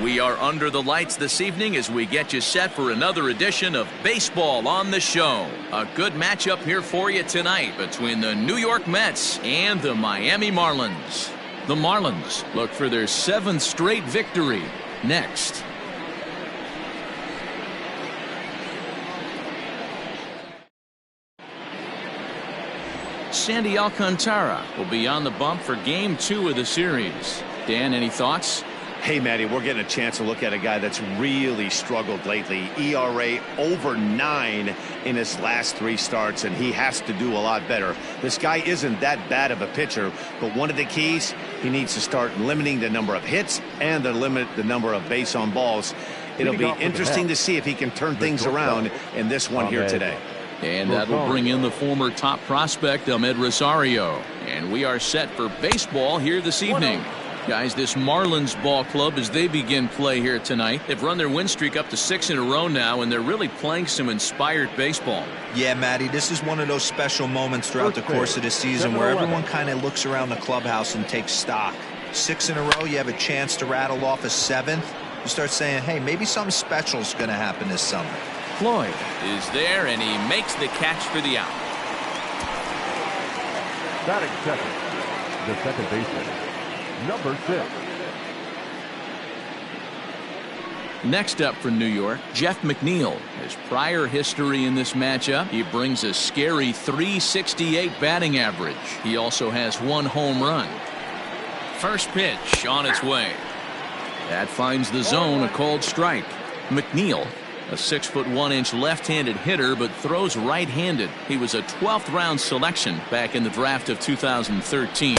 We are under the lights this evening as we get you set for another edition of Baseball on the Show. A good matchup here for you tonight between the New York Mets and the Miami Marlins. The Marlins look for their 7th straight victory next. Sandy Alcantara will be on the bump for Game 2 of the series. Dan, any thoughts? Hey, Matty, we're getting a chance to look at a guy that's really struggled lately. ERA over 9 in his last 3 starts, and he has to do a lot better. This guy isn't that bad of a pitcher, but one of the keys, he needs to start limiting the number of hits and to limit the number of base on balls. It'll be interesting to see if he can turn things around in this one here today. And that'll bring in the former top prospect, Ahmed Rosario. And we are set for baseball here this evening. Guys, this Marlins ball club, as they begin play here tonight, they've run their win streak up to 6 in a row now, and they're really playing some inspired baseball. Yeah, Matty, this is one of those special moments throughout the course of the season where everyone kind of looks around the clubhouse and takes stock. 6 in a row, you have a chance to rattle off a 7th. You start saying, hey, maybe something special is going to happen this summer. Floyd is there, and he makes the catch for the out. Batting second, the second baseman, number 6. Next up for New York, Jeff McNeil. His prior history in this matchup, he brings a scary .368 batting average. He also has 1 home run. First pitch on its way. That finds the zone, a called strike. McNeil, a 6'1" left-handed hitter, but throws right-handed. He was a 12th round selection back in the draft of 2013.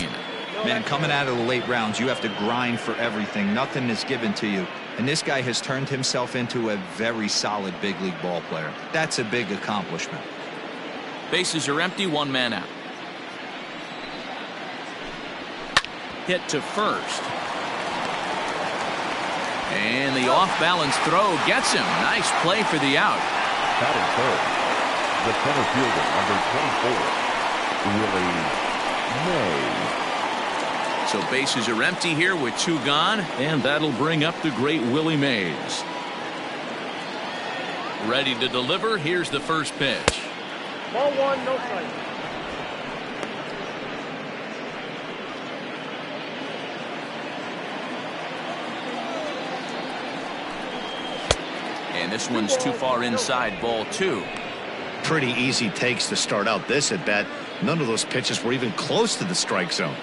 Man, coming out of the late rounds, you have to grind for everything. Nothing is given to you. And this guy has turned himself into a very solid big league ball player. That's a big accomplishment. Bases are empty, 1 man out. Hit to first. And the off-balance throw gets him. Nice play for the out. Batting third, the center fielder, number 24, Willie Mays. So bases are empty here with 2 gone, and that'll bring up the great Willie Mays. Ready to deliver. Here's the first pitch. Ball 1, no strike. And this one's too far inside, ball 2. Pretty easy takes to start out this at bat. None of those pitches were even close to the strike zone.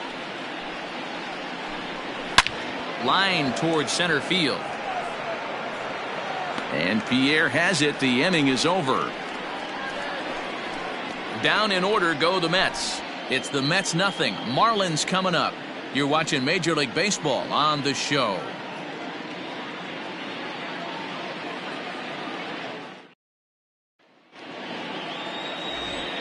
Line towards center field. And Pierre has it. The inning is over. Down in order go the Mets. It's the Mets nothing. Marlins coming up. You're watching Major League Baseball on the Show.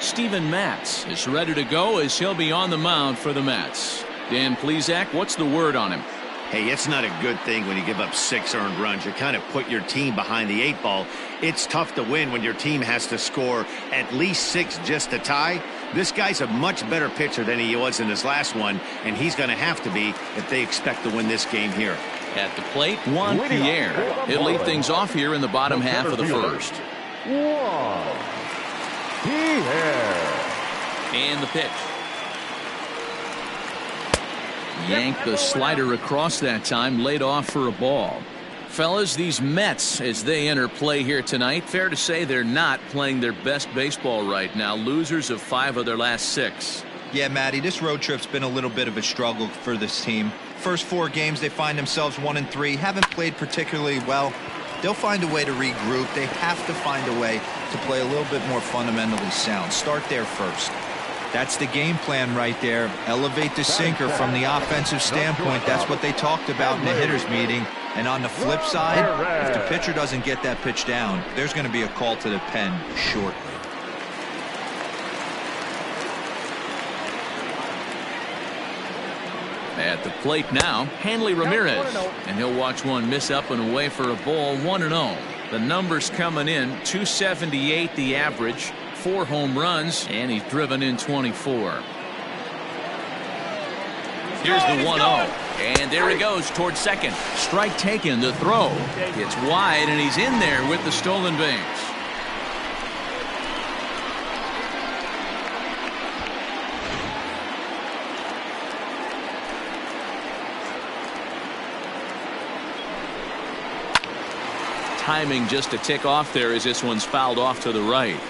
Steven Matz is ready to go as he'll be on the mound for the Mets. Dan Plesac, what's the word on him? Hey, it's not a good thing when you give up 6 earned runs. You kind of put your team behind the 8 ball. It's tough to win when your team has to score at least 6 just to tie. This guy's a much better pitcher than he was in his last one, and he's going to have to be if they expect to win this game here. At the plate, Juan Pierre. He'll lead things off here in the bottom half of the first. Juan Pierre. And the pitch. Yanked the slider across that time, laid off for a ball. Fellas, these Mets, as they enter play here tonight, fair to say they're not playing their best baseball right now. Losers of 5 of their last 6. Yeah, Matty, this road trip's been a little bit of a struggle for this team. First 4 games, they find themselves 1-3, haven't played particularly well. They'll find a way to regroup. They have to find a way to play a little bit more fundamentally sound. Start there first. That's the game plan right there. Elevate the sinker from the offensive standpoint. That's what they talked about in the hitters meeting. And on the flip side, if the pitcher doesn't get that pitch down, there's going to be a call to the pen shortly. At the plate now, Hanley Ramirez. And he'll watch one miss up and away for a ball, 1-0. The numbers coming in, 278 the average. 4 home runs, and he's driven in 24. Here's the 1-0. And there he goes towards second. Strike taken. The throw. It's wide, and he's in there with the stolen base. Timing just a tick off there as this one's fouled off to the right.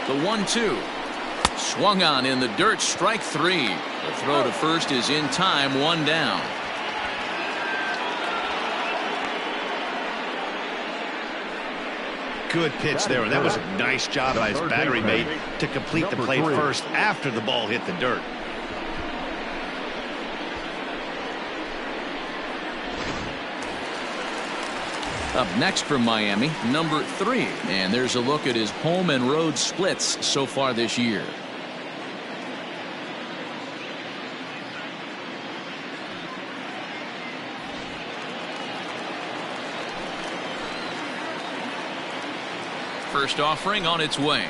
The 1-2. Swung on in the dirt. Strike three. The throw to first is in time. One down. Good pitch there, and that was a nice job by his batter he made to complete the play first after the ball hit the dirt. Up next from Miami, number 3. And there's a look at his home and road splits so far this year. First offering on its way.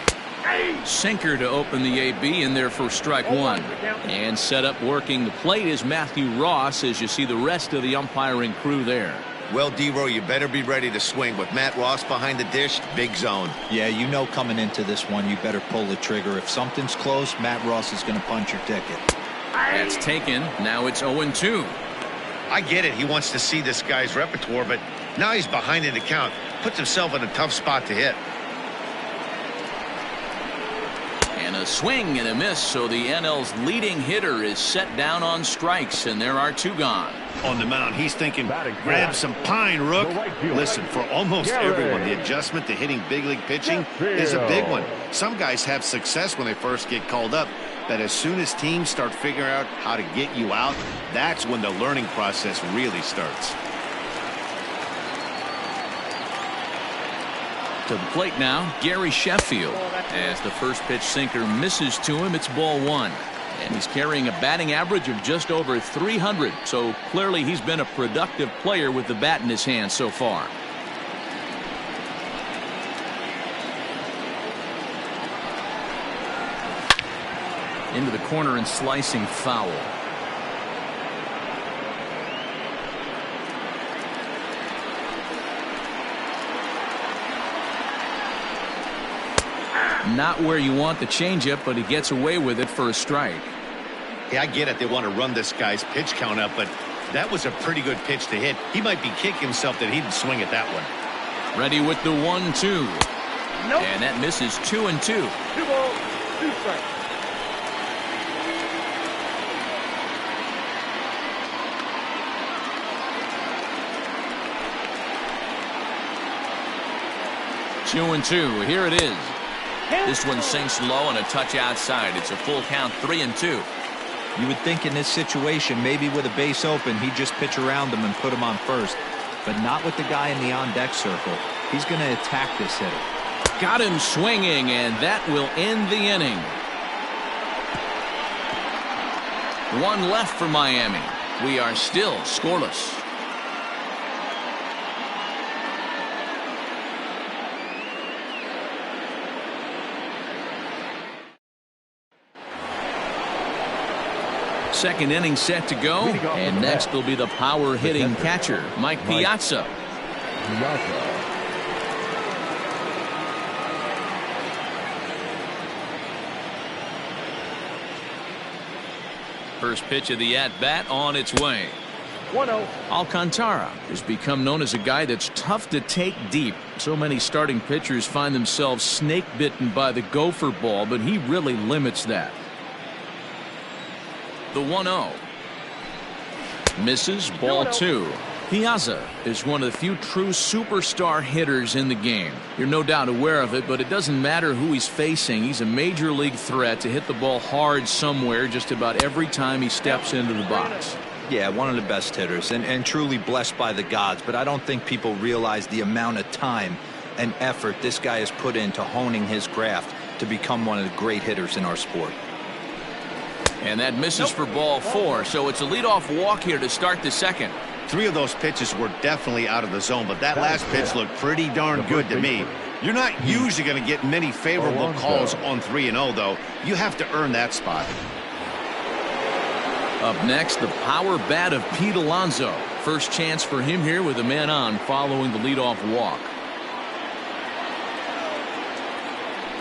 Sinker to open the AB in there for strike one. And set up working the plate is Matthew Ross as you see the rest of the umpiring crew there. Well, D-Row, you better be ready to swing. With Matt Ross behind the dish, big zone. Yeah, you know coming into this one, you better pull the trigger. If something's close, Matt Ross is going to punch your ticket. That's taken. Now it's 0-2. I get it. He wants to see this guy's repertoire, but now he's behind in the count. Puts himself in a tough spot to hit. And a swing and a miss, so the NL's leading hitter is set down on strikes, and there are 2 gone. On the mound, he's thinking, grab some pine, Rook. Listen, for almost everyone, the adjustment to hitting big league pitching is a big one. Some guys have success when they first get called up, but as soon as teams start figuring out how to get you out, that's when the learning process really starts. To the plate now, Gary Sheffield. As the first pitch sinker misses to him, it's ball 1. And he's carrying a batting average of just over 300. So clearly he's been a productive player with the bat in his hand so far. Into the corner and slicing foul. Not where you want the changeup, but he gets away with it for a strike. Yeah, I get it. They want to run this guy's pitch count up, but that was a pretty good pitch to hit. He might be kicking himself that he didn't swing at that one. Ready with the 1-2. Nope. And that misses 2-2. 2 balls, 2 strikes. Two and 2. Here it is. This one sinks low and a touch outside. It's a full count, 3-2. You would think in this situation, maybe with a base open, he'd just pitch around him and put him on first. But not with the guy in the on-deck circle. He's going to attack this hitter. Got him swinging, and that will end the inning. 1 left for Miami. We are still scoreless. Second inning set to go, and next will be the power hitting catcher, Mike Piazza. First pitch of the at-bat on its way. 1-0. Alcantara has become known as a guy that's tough to take deep. So many starting pitchers find themselves snake bitten by the gopher ball, but he really limits that. The 1-0. Misses, ball 2. Piazza is one of the few true superstar hitters in the game. You're no doubt aware of it, but it doesn't matter who he's facing. He's a major league threat to hit the ball hard somewhere just about every time he steps into the box. Yeah, one of the best hitters and truly blessed by the gods, but I don't think people realize the amount of time and effort this guy has put into honing his craft to become one of the great hitters in our sport. And that misses for ball 4, so it's a leadoff walk here to start the second. 3 of those pitches were definitely out of the zone, but that last pitch looked pretty darn good to me. You're not usually going to get many favorable calls on 3-0, though. You have to earn that spot. Up next, the power bat of Pete Alonso. First chance for him here with a man on following the leadoff walk.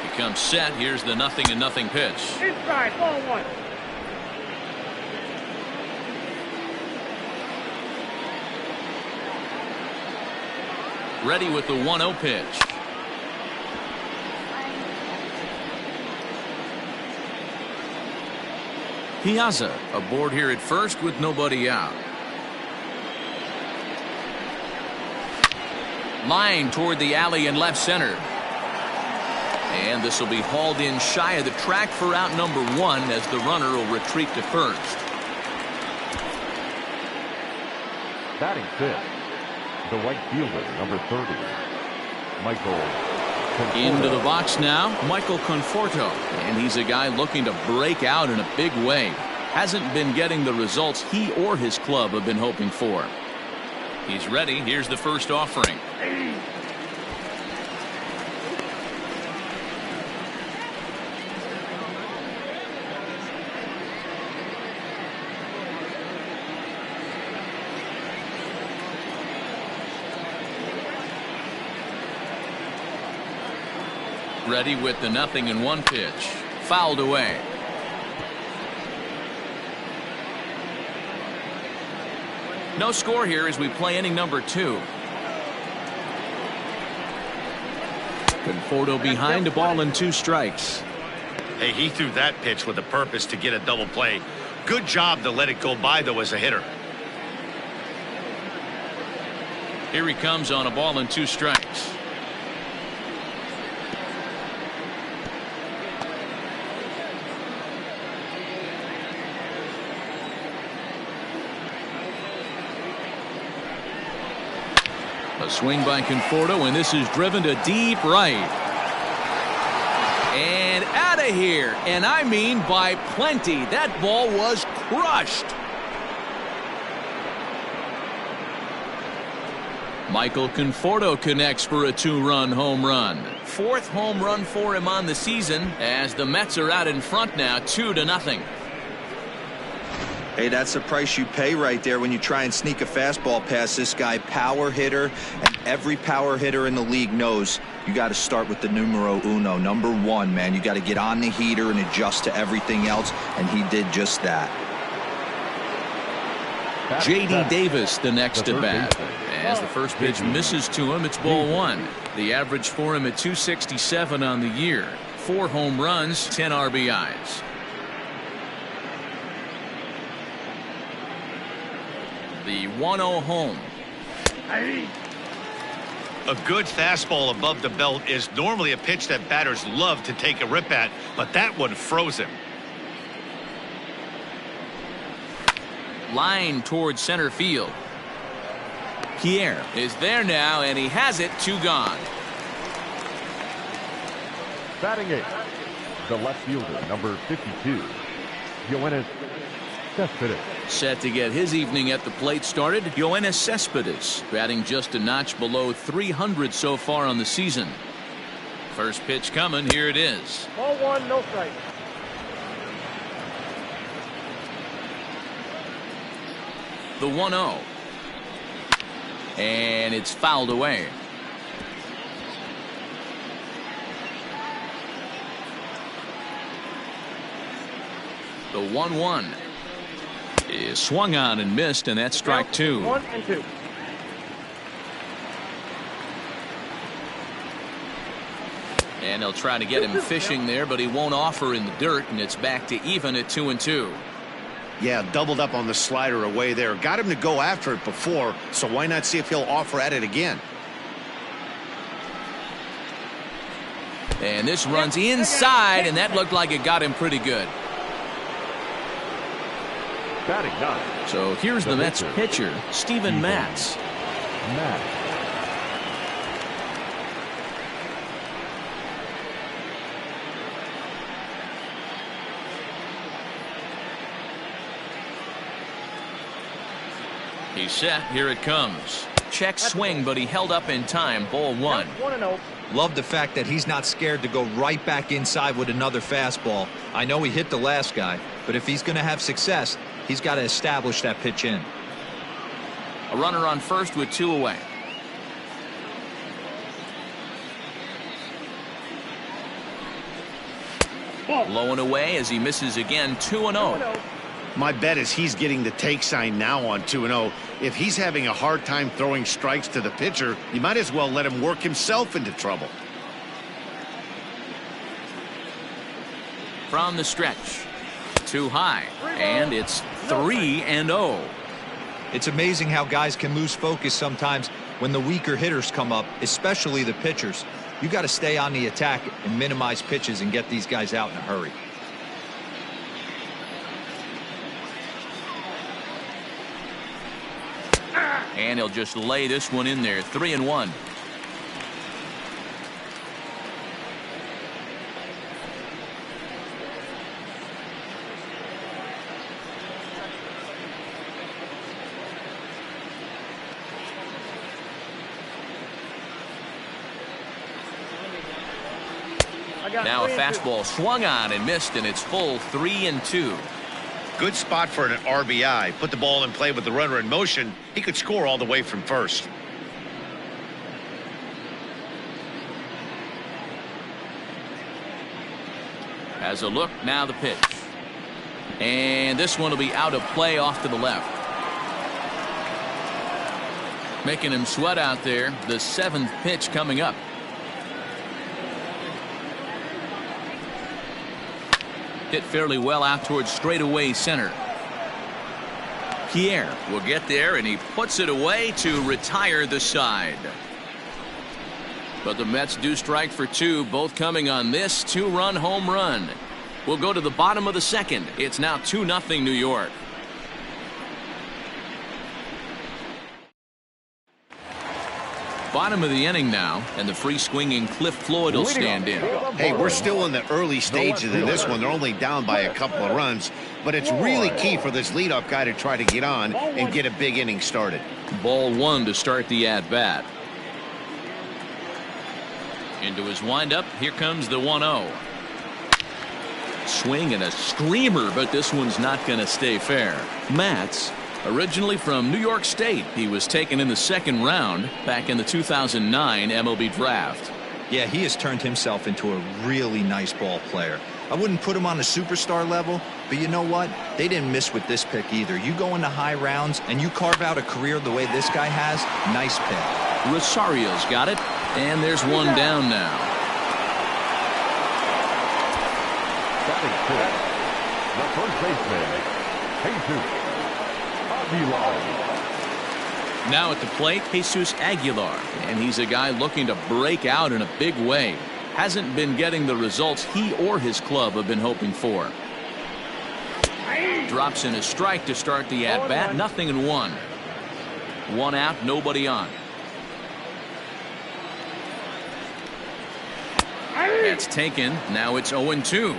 He comes set. Here's the 0-0 pitch. Inside, ball one. Ready with the 1-0 pitch. Piazza aboard here at first with nobody out. Line toward the alley in left center. And this will be hauled in shy of the track for out number 1 as the runner will retreat to first. Batting fifth, the right fielder, number 30, Michael Conforto. Into the box now, Michael Conforto. And he's a guy looking to break out in a big way. Hasn't been getting the results he or his club have been hoping for. He's ready. Here's the first offering. Ready with the 0-1 pitch. Fouled away. No score here as we play inning number 2. Conforto behind, a ball and 2 strikes. Hey, he threw that pitch with a purpose to get a double play. Good job to let it go by, though, as a hitter. Here he comes on a ball and 2 strikes. A swing by Conforto, and this is driven to deep right. And out of here. And I mean by plenty. That ball was crushed. Michael Conforto connects for a 2-run home run. 4th home run for him on the season as the Mets are out in front now 2-0. Hey, that's the price you pay right there when you try and sneak a fastball past this guy. Power hitter, and every power hitter in the league knows you got to start with the numero uno, number 1, man. You got to get on the heater and adjust to everything else, and he did just that. J.D. Davis the next at bat. As the first pitch misses to him, it's ball 1. The average for him at 267 on the year. 4 home runs, 10 RBIs. The 1-0 home. A good fastball above the belt is normally a pitch that batters love to take a rip at, but that one froze him. Line towards center field. Pierre is there now, and he has it. 2 gone. Batting eighth, the left fielder, number 52, Yoenis Cespedes. Set to get his evening at the plate started, Yoenis Cespedes, batting just a notch below 300 so far on the season. First pitch coming, here it is. Ball one, no strike. The 1-0. And it's fouled away. The 1-1 is swung on and missed, and that's strike 2. 1 and 2. And they'll try to get him fishing there, but he won't offer in the dirt, and it's back to even at 2-2. Yeah, doubled up on the slider away there. Got him to go after it before, so why not see if he'll offer at it again? And this runs inside, and that looked like it got him pretty good. Batting 9. So here's the Mets pitcher, Steven Matz. He's set. Here it comes. Check swing, but he held up in time. Ball 1. 1-0. Love the fact that he's not scared to go right back inside with another fastball. I know he hit the last guy, but if he's going to have success, he's got to establish that pitch in. A runner on first with 2 away. Low and away as he misses again. 2-0. My bet is he's getting the take sign now on 2-0. If he's having a hard time throwing strikes to the pitcher, you might as well let him work himself into trouble. From the stretch. Too high. And it's 3-0. It's amazing how guys can lose focus sometimes when the weaker hitters come up, especially the pitchers. You got to stay on the attack and minimize pitches and get these guys out in a hurry. And he'll just lay this one in there. 3-1. Now a fastball swung on and missed, and it's full 3-2. Good spot for an RBI. Put the ball in play with the runner in motion. He could score all the way from first. Has a look, now the pitch. And this one will be out of play off to the left. Making him sweat out there. The 7th pitch coming up. Hit fairly well out towards straightaway center. Pierre will get there, and he puts it away to retire the side. But the Mets do strike for 2, both coming on this 2-run home run. We'll go to the bottom of the 2nd. It's now 2-0 New York. Bottom of the inning now, and the free swinging Cliff Floyd will stand in. Hey, we're still in the early stages of this one. They're only down by a couple of runs, but it's really key for this leadoff guy to try to get on and get a big inning started. Ball 1 to start the at-bat. Into his windup, here comes the 1-0. Swing and a screamer, but this one's not going to stay fair. Matz, originally from New York State, he was taken in the 2nd round back in the 2009 MLB draft. Yeah, he has turned himself into a really nice ball player. I wouldn't put him on a superstar level, but you know what? They didn't miss with this pick either. You go into high rounds and you carve out a career the way this guy has, nice pick. Rosario's got it, and there's one down now. Batting 6, the first baseman, Jesus Aguilar. Now at the plate, Jesus Aguilar, and he's a guy looking to break out in a big way. Hasn't been getting the results he or his club have been hoping for. Drops in a strike to start the at-bat. 0-1. 1 out, nobody on. That's taken. Now it's 0-2.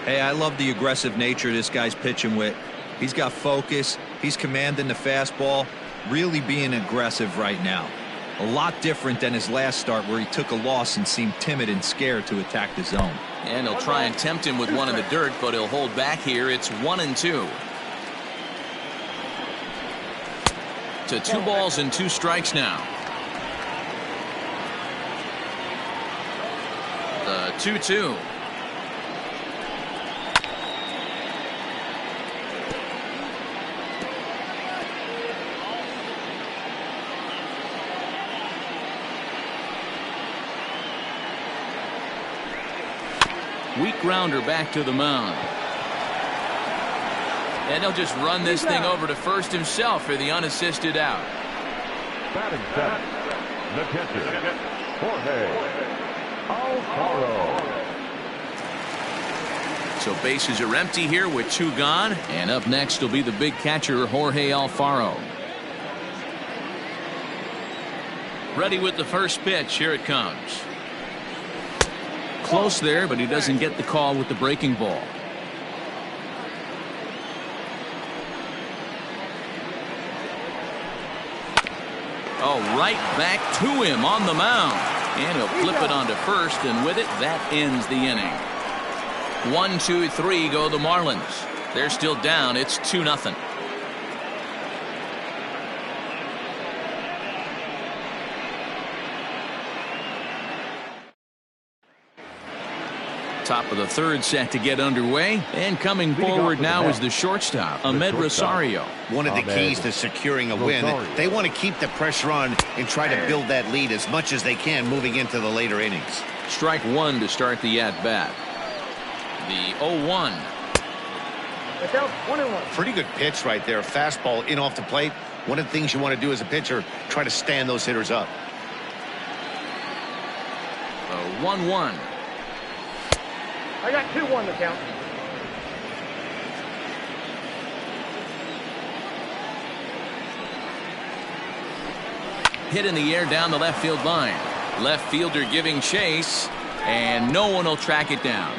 Hey, I love the aggressive nature this guy's pitching with. He's got focus. He's commanding the fastball. Really being aggressive right now. A lot different than his last start where he took a loss and seemed timid and scared to attack the zone. And he'll try and tempt him with one in the dirt, but he'll hold back here. It's 1-2. To 2 balls and 2 strikes now. The 2-2. Weak grounder back to the mound. And he'll just run this thing over to first himself for the unassisted out. Batting 7, the catcher, Jorge Alfaro. So bases are empty here with 2 gone. And up next will be the big catcher, Jorge Alfaro. Ready with the first pitch. Here it comes. Close there, but he doesn't get the call with the breaking ball. Oh, right back to him on the mound. And he'll flip it onto first, and with it, that ends the inning. 1, 2, 3 go the Marlins. They're still down. It's 2-0. Top of the third set to get underway, and coming forward now is the shortstop, Ahmed Rosario. One of the keys to securing a win, they want to keep the pressure on and try to build that lead as much as they can moving into the later innings. Strike one to start the at-bat. The 0-1. It's out 1-1. Pretty good pitch right there. Fastball in off the plate. One of the things you want to do as a pitcher, try to stand those hitters up. The 1-1. I got 2-1 to count. Hit in the air down the left field line. Left fielder giving chase, and no one will track it down.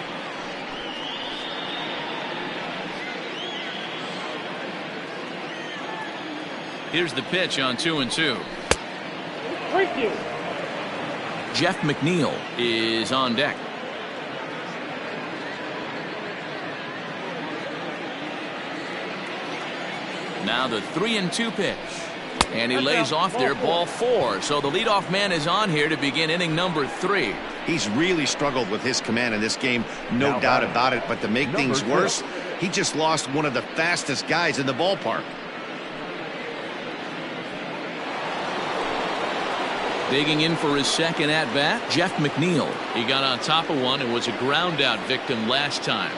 Here's the pitch on 2-2. Thank you. Jeff McNeil is on deck. Now the 3-2 pitch. And he lays off there, ball 4. So the leadoff man is on here to begin inning number 3. He's really struggled with his command in this game, no doubt about it. But to make things worse, he just lost one of the fastest guys in the ballpark. Digging in for his second at-bat, Jeff McNeil. He got on top of one and was a ground-out victim last time.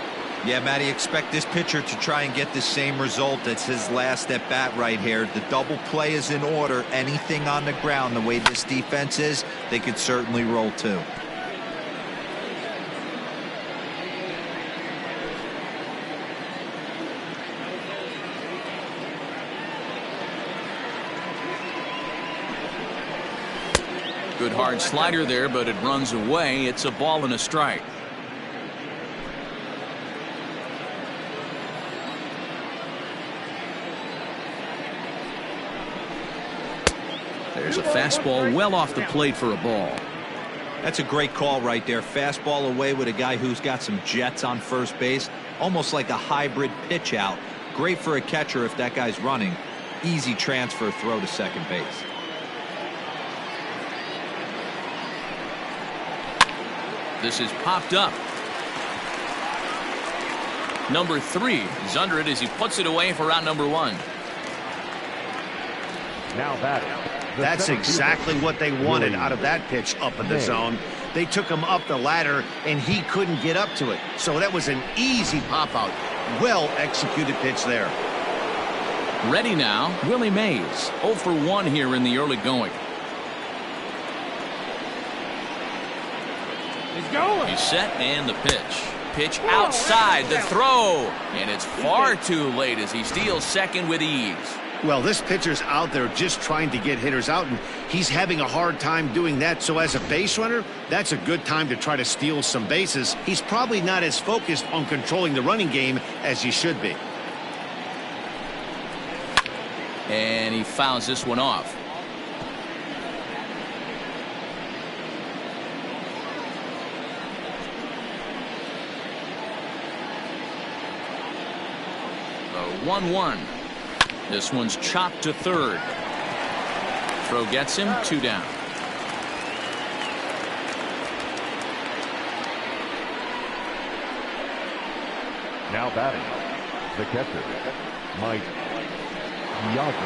Yeah, Matty, expect this pitcher to try and get the same result as his last at bat right here. The double play is in order. Anything on the ground, the way this defense is, they could certainly roll too. Good hard slider there, but it runs away. It's a ball and a strike. There's a fastball well off the plate for a ball. That's a great call right there. Fastball away with a guy who's got some jets on first base. Almost like a hybrid pitch out. Great for a catcher if that guy's running. Easy transfer throw to second base. This is popped up. Number 3 is under it as he puts it away for out number 1. Now batting. That's exactly what they wanted out of that pitch up in the zone. They took him up the ladder, and he couldn't get up to it. So that was an easy pop-out. Well-executed pitch there. Ready now, Willie Mays. 0 for 1 here in the early going. He's going. He's set, and the pitch. Pitch outside, the throw. And it's far too late as he steals second with ease. Well, this pitcher's out there just trying to get hitters out, and he's having a hard time doing that. So as a base runner, that's a good time to try to steal some bases. He's probably not as focused on controlling the running game as he should be. And he fouls this one off. The 1-1. This one's chopped to third. Throw gets him, 2 down. Now batting. The catcher, Mike Piazza.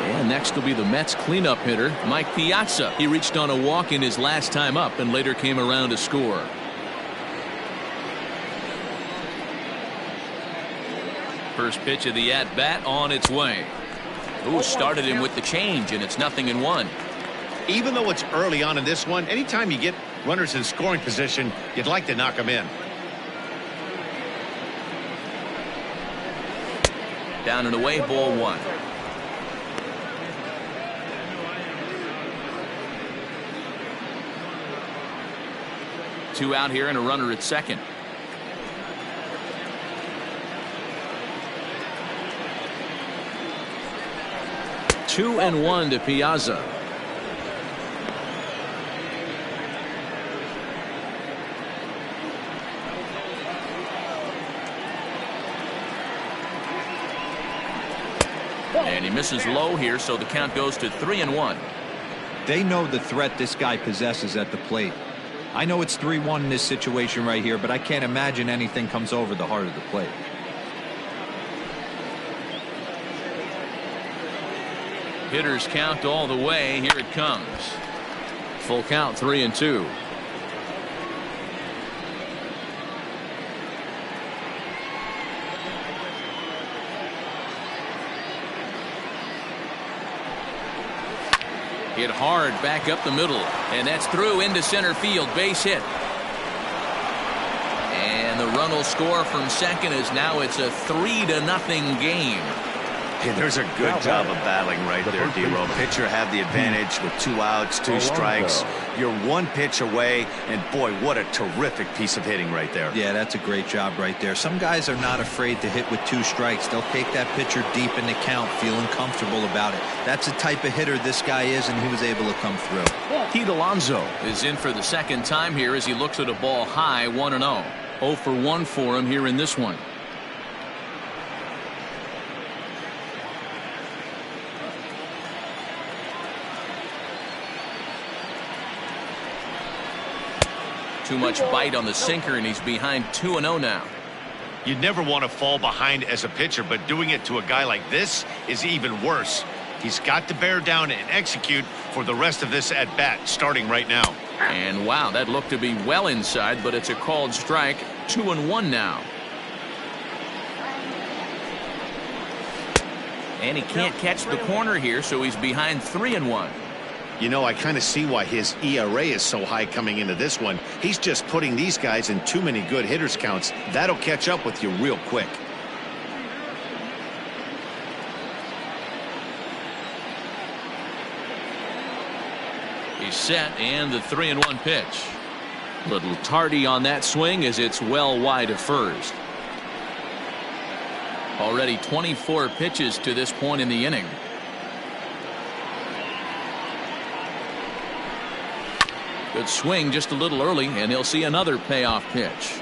And next will be the Mets cleanup hitter, Mike Piazza. He reached on a walk in his last time up and later came around to score. First pitch of the at-bat on its way. Ooh, started him with the change, and it's 0-1. Even though it's early on in this one, anytime you get runners in scoring position, you'd like to knock them in. Down and away, ball 1. Two out here and a runner at second. Two and 1 to Piazza. And he misses low here, so the count goes to 3-1. They know the threat this guy possesses at the plate. I know it's 3-1 in this situation right here, but I can't imagine anything comes over the heart of the plate. Hitters count all the way. Here it comes. Full count, 3-2. Hit hard back up the middle, and that's through into center field. Base hit. And the run will score from second as now it's a 3-0 game. Hey, there's a good job of battling right there, D-Row. Pitcher have the advantage with 2 outs, 2 strikes. You're 1 pitch away, and boy, what a terrific piece of hitting right there. Yeah, that's a great job right there. Some guys are not afraid to hit with 2 strikes. They'll take that pitcher deep in the count, feeling comfortable about it. That's the type of hitter this guy is, and he was able to come through. Pete Alonso is in for the second time here as he looks at a ball high, 1-0. 0 for 1 for him here in this one. Too much bite on the sinker, and he's behind 2-0 now. You'd never want to fall behind as a pitcher, but doing it to a guy like this is even worse. He's got to bear down and execute for the rest of this at bat, starting right now. And wow, that looked to be well inside, but it's a called strike. 2-1 now. And he can't catch the corner here, so he's behind 3-1. You know, I kind of see why his ERA is so high coming into this one. He's just putting these guys in too many good hitters counts. That'll catch up with you real quick. He's set, and the 3-1 pitch. Little tardy on that swing as it's well wide of first. Already 24 pitches to this point in the inning. Good swing just a little early, and he'll see another payoff pitch.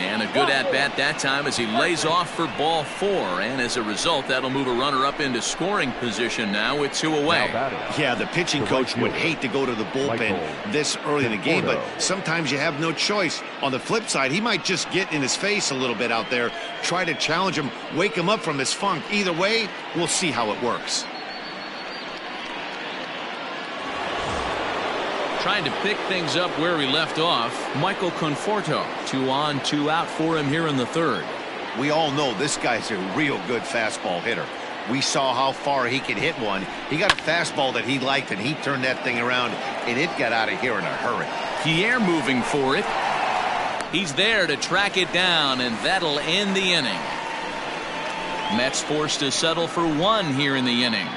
And a good at-bat that time as he lays off for ball 4. And as a result, that'll move a runner up into scoring position now with 2 away. Yeah, the pitching coach would hate to go to the bullpen this early in the game, but sometimes you have no choice. On the flip side, he might just get in his face a little bit out there, try to challenge him, wake him up from his funk. Either way, we'll see how it works. Trying to pick things up where he left off, Michael Conforto. 2 on, 2 out for him here in the third. We all know this guy's a real good fastball hitter. We saw how far he could hit one. He got a fastball that he liked, and he turned that thing around, and it got out of here in a hurry. Pierre moving for it. He's there to track it down, and that'll end the inning. Mets forced to settle for 1 here in the inning.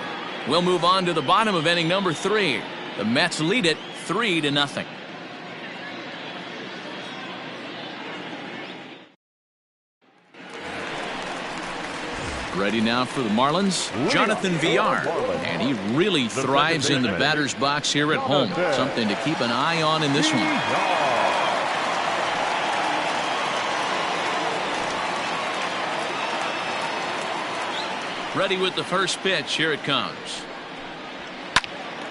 We'll move on to the bottom of inning number 3. The Mets lead it 3-0. Ready now for the Marlins, Jonathan Villar, and he really thrives in the batter's box here at home. Something to keep an eye on in this one. Ready with the first pitch. Here it comes.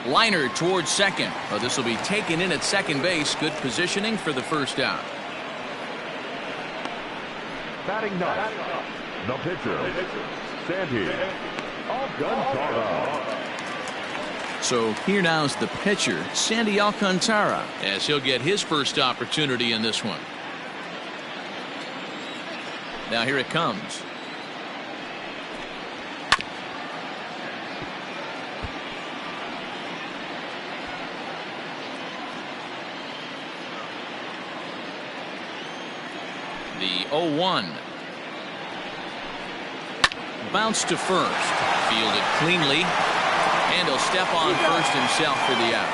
Liner towards second. Oh, this will be taken in at second base. Good positioning for the first out. Batting ninth, the pitcher, Sandy Alcantara. So here now is the pitcher, Sandy Alcantara, as he'll get his first opportunity in this one. Now here it comes. The 0-1. Bounce to first. Fielded cleanly. And he'll step on first himself for the out.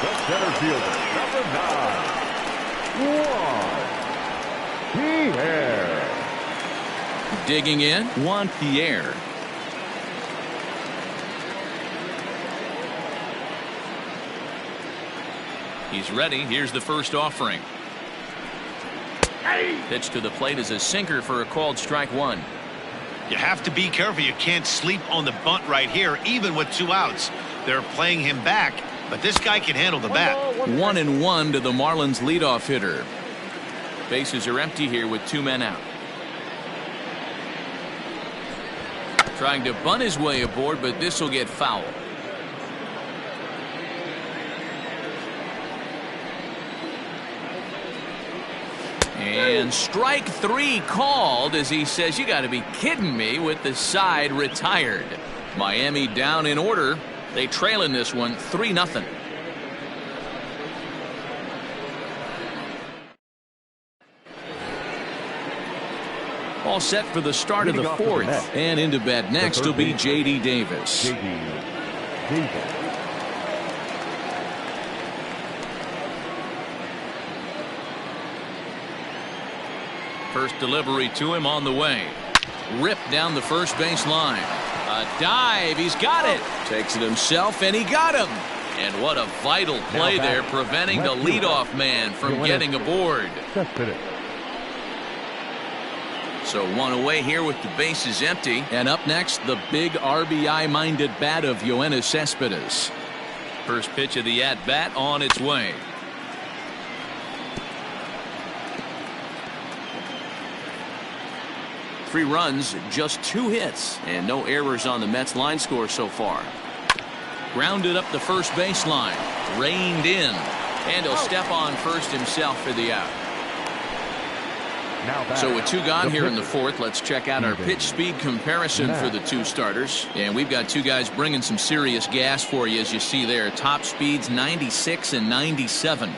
The center fielder, number 9, Juan Pierre. Digging in, Juan Pierre. He's ready. Here's the first offering. Pitch to the plate is a sinker for a called strike one. You have to be careful. You can't sleep on the bunt right here, even with 2 outs. They're playing him back, but this guy can handle the bat. 1-1 to the Marlins leadoff hitter. Bases are empty here with 2 men out. Trying to bunt his way aboard, but this will get foul. And strike 3 called as he says, you got to be kidding me, with the side retired. Miami down in order. They trail in this one 3-0. All set for the start of the 4th. And into bat next will be J.D. Davis. First delivery to him on the way. Ripped down the first base line. A dive. He's got it. Takes it himself, and he got him. And what a vital play there, preventing the leadoff man from getting aboard. So 1 away here with the bases empty. And up next, the big RBI-minded bat of Yoenis Cespedes. First pitch of the at-bat on its way. Three runs, just 2 hits, and no errors on the Mets line score so far. Grounded up the first baseline, reined in, and he'll step on first himself for the out. So with 2 gone here in the 4th, let's check out our pitch speed comparison for the 2 starters. And we've got 2 guys bringing some serious gas for you, as you see there. Top speeds 96 and 97.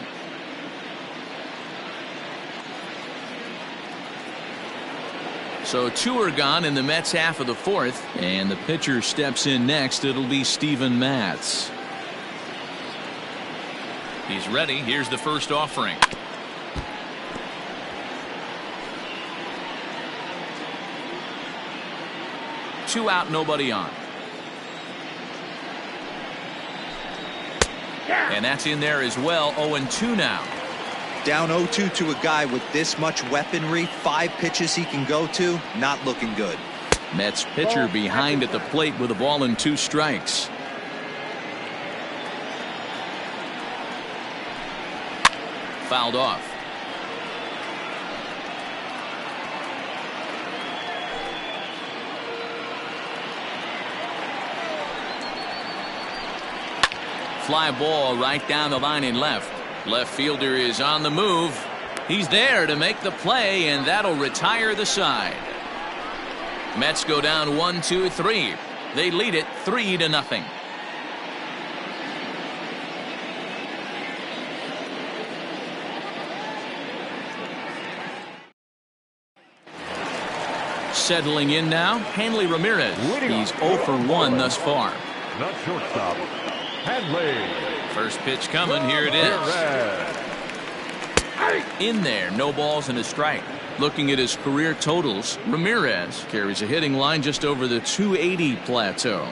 So 2 are gone in the Mets half of the 4th, and the pitcher steps in next. It'll be Steven Matz. He's ready. Here's the first offering. Two out, nobody on. And that's in there as well. 0-2 now. Down 0-2 to a guy with this much weaponry, 5 pitches he can go to, not looking good. Mets pitcher behind at the plate with a ball and 2 strikes. Fouled off. Fly ball right down the line in left. Left fielder is on the move. He's there to make the play, and that'll retire the side. Mets go down 1-2-3. They lead it 3-0. Settling in now, Hanley Ramirez. He's 0 for 1 thus far. Not shortstop, Hanley. First pitch coming. Here it is. In there, no balls and a strike. Looking at his career totals, Ramirez carries a hitting line just over the 280 plateau.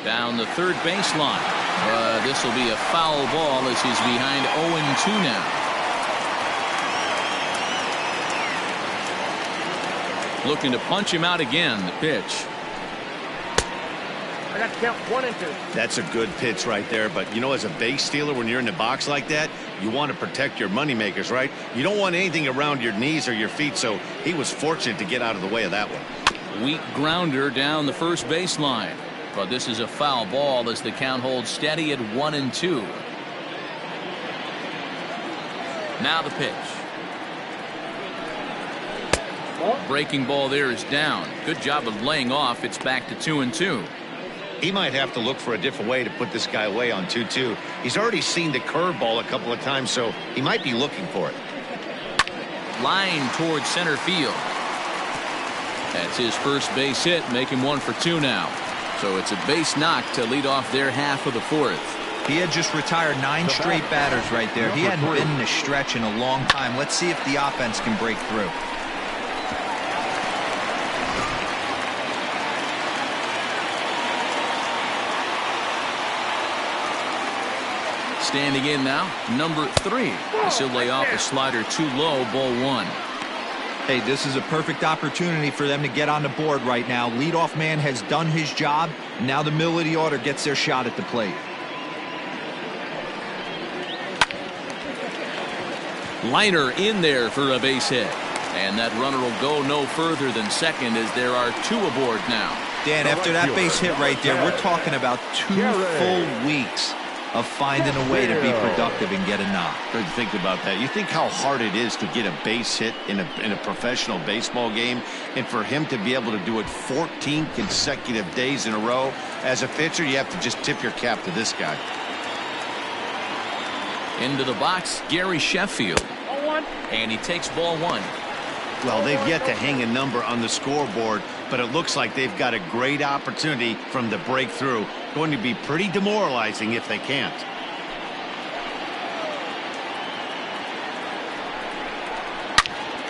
Down the third baseline. This will be a foul ball as he's behind 0-2 now. Looking to punch him out again. The pitch. I got to count 1 and 2. That's a good pitch right there, but you know, as a base stealer, when you're in the box like that, you want to protect your moneymakers, right? You don't want anything around your knees or your feet, so he was fortunate to get out of the way of that one. Weak grounder down the first baseline, but this is a foul ball as the count holds steady at 1-2. Now the pitch. Breaking ball there is down. Good job of laying off. It's back to 2-2. He might have to look for a different way to put this guy away on 2-2. He's already seen the curveball a couple of times, so he might be looking for it. Line towards center field. That's his first base hit, make him 1 for 2 now. So it's a base knock to lead off their half of the 4th. He had just retired 9 straight batters right there. He hadn't been in a stretch in a long time. Let's see if the offense can break through. Standing in now, number 3. He'll lay off a slider too low, ball 1. Hey, this is a perfect opportunity for them to get on the board right now. Leadoff man has done his job. Now the middle of the order gets their shot at the plate. Liner in there for a base hit. And that runner will go no further than second as there are 2 aboard now. Dan, after that base hit right there, we're talking about 2 full weeks of finding a way to be productive and get a knock. Good to think about that. You think how hard it is to get a base hit in a professional baseball game, and for him to be able to do it 14 consecutive days in a row. As a pitcher, you have to just tip your cap to this guy. Into the box, Gary Sheffield. And he takes ball 1. Well, they've yet to hang a number on the scoreboard, but it looks like they've got a great opportunity from the breakthrough. Going to be pretty demoralizing if they can't.